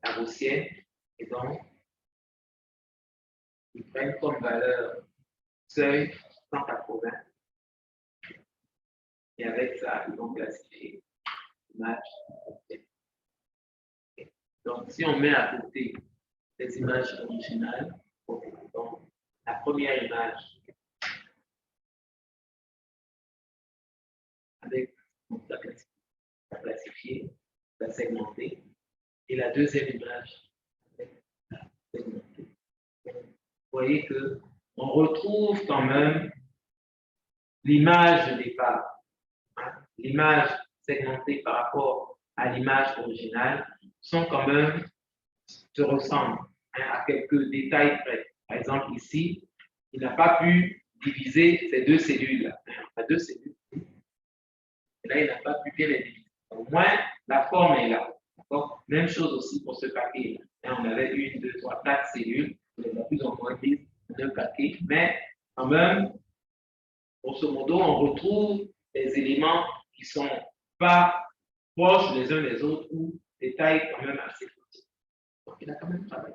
la haussienne, et donc, ils prennent comme valeur seuil 180. Et avec ça, ils vont classifier l'image. Donc, si on met à côté les images originales, donc, la première image avec la classifier, la segmenter, et la deuxième image avec la segmenter. Donc, vous voyez qu'on retrouve quand même l'image de départ. L'image segmentée par rapport à l'image originale sont quand même, se ressemblent à quelques détails près. Par exemple, ici, il n'a pas pu diviser ces deux cellules-là. On a deux cellules. Et là, il n'a pas pu bien les diviser. Au moins, la forme est là. Même chose aussi pour ce paquet. On avait 1, 2, 3, 4 cellules. On les a plus ou moins mises dans un paquet. Mais quand même, grosso modo, on retrouve des éléments qui ne sont pas proches les uns des autres ou des tailles quand même assez petites. Donc, il a quand même travaillé.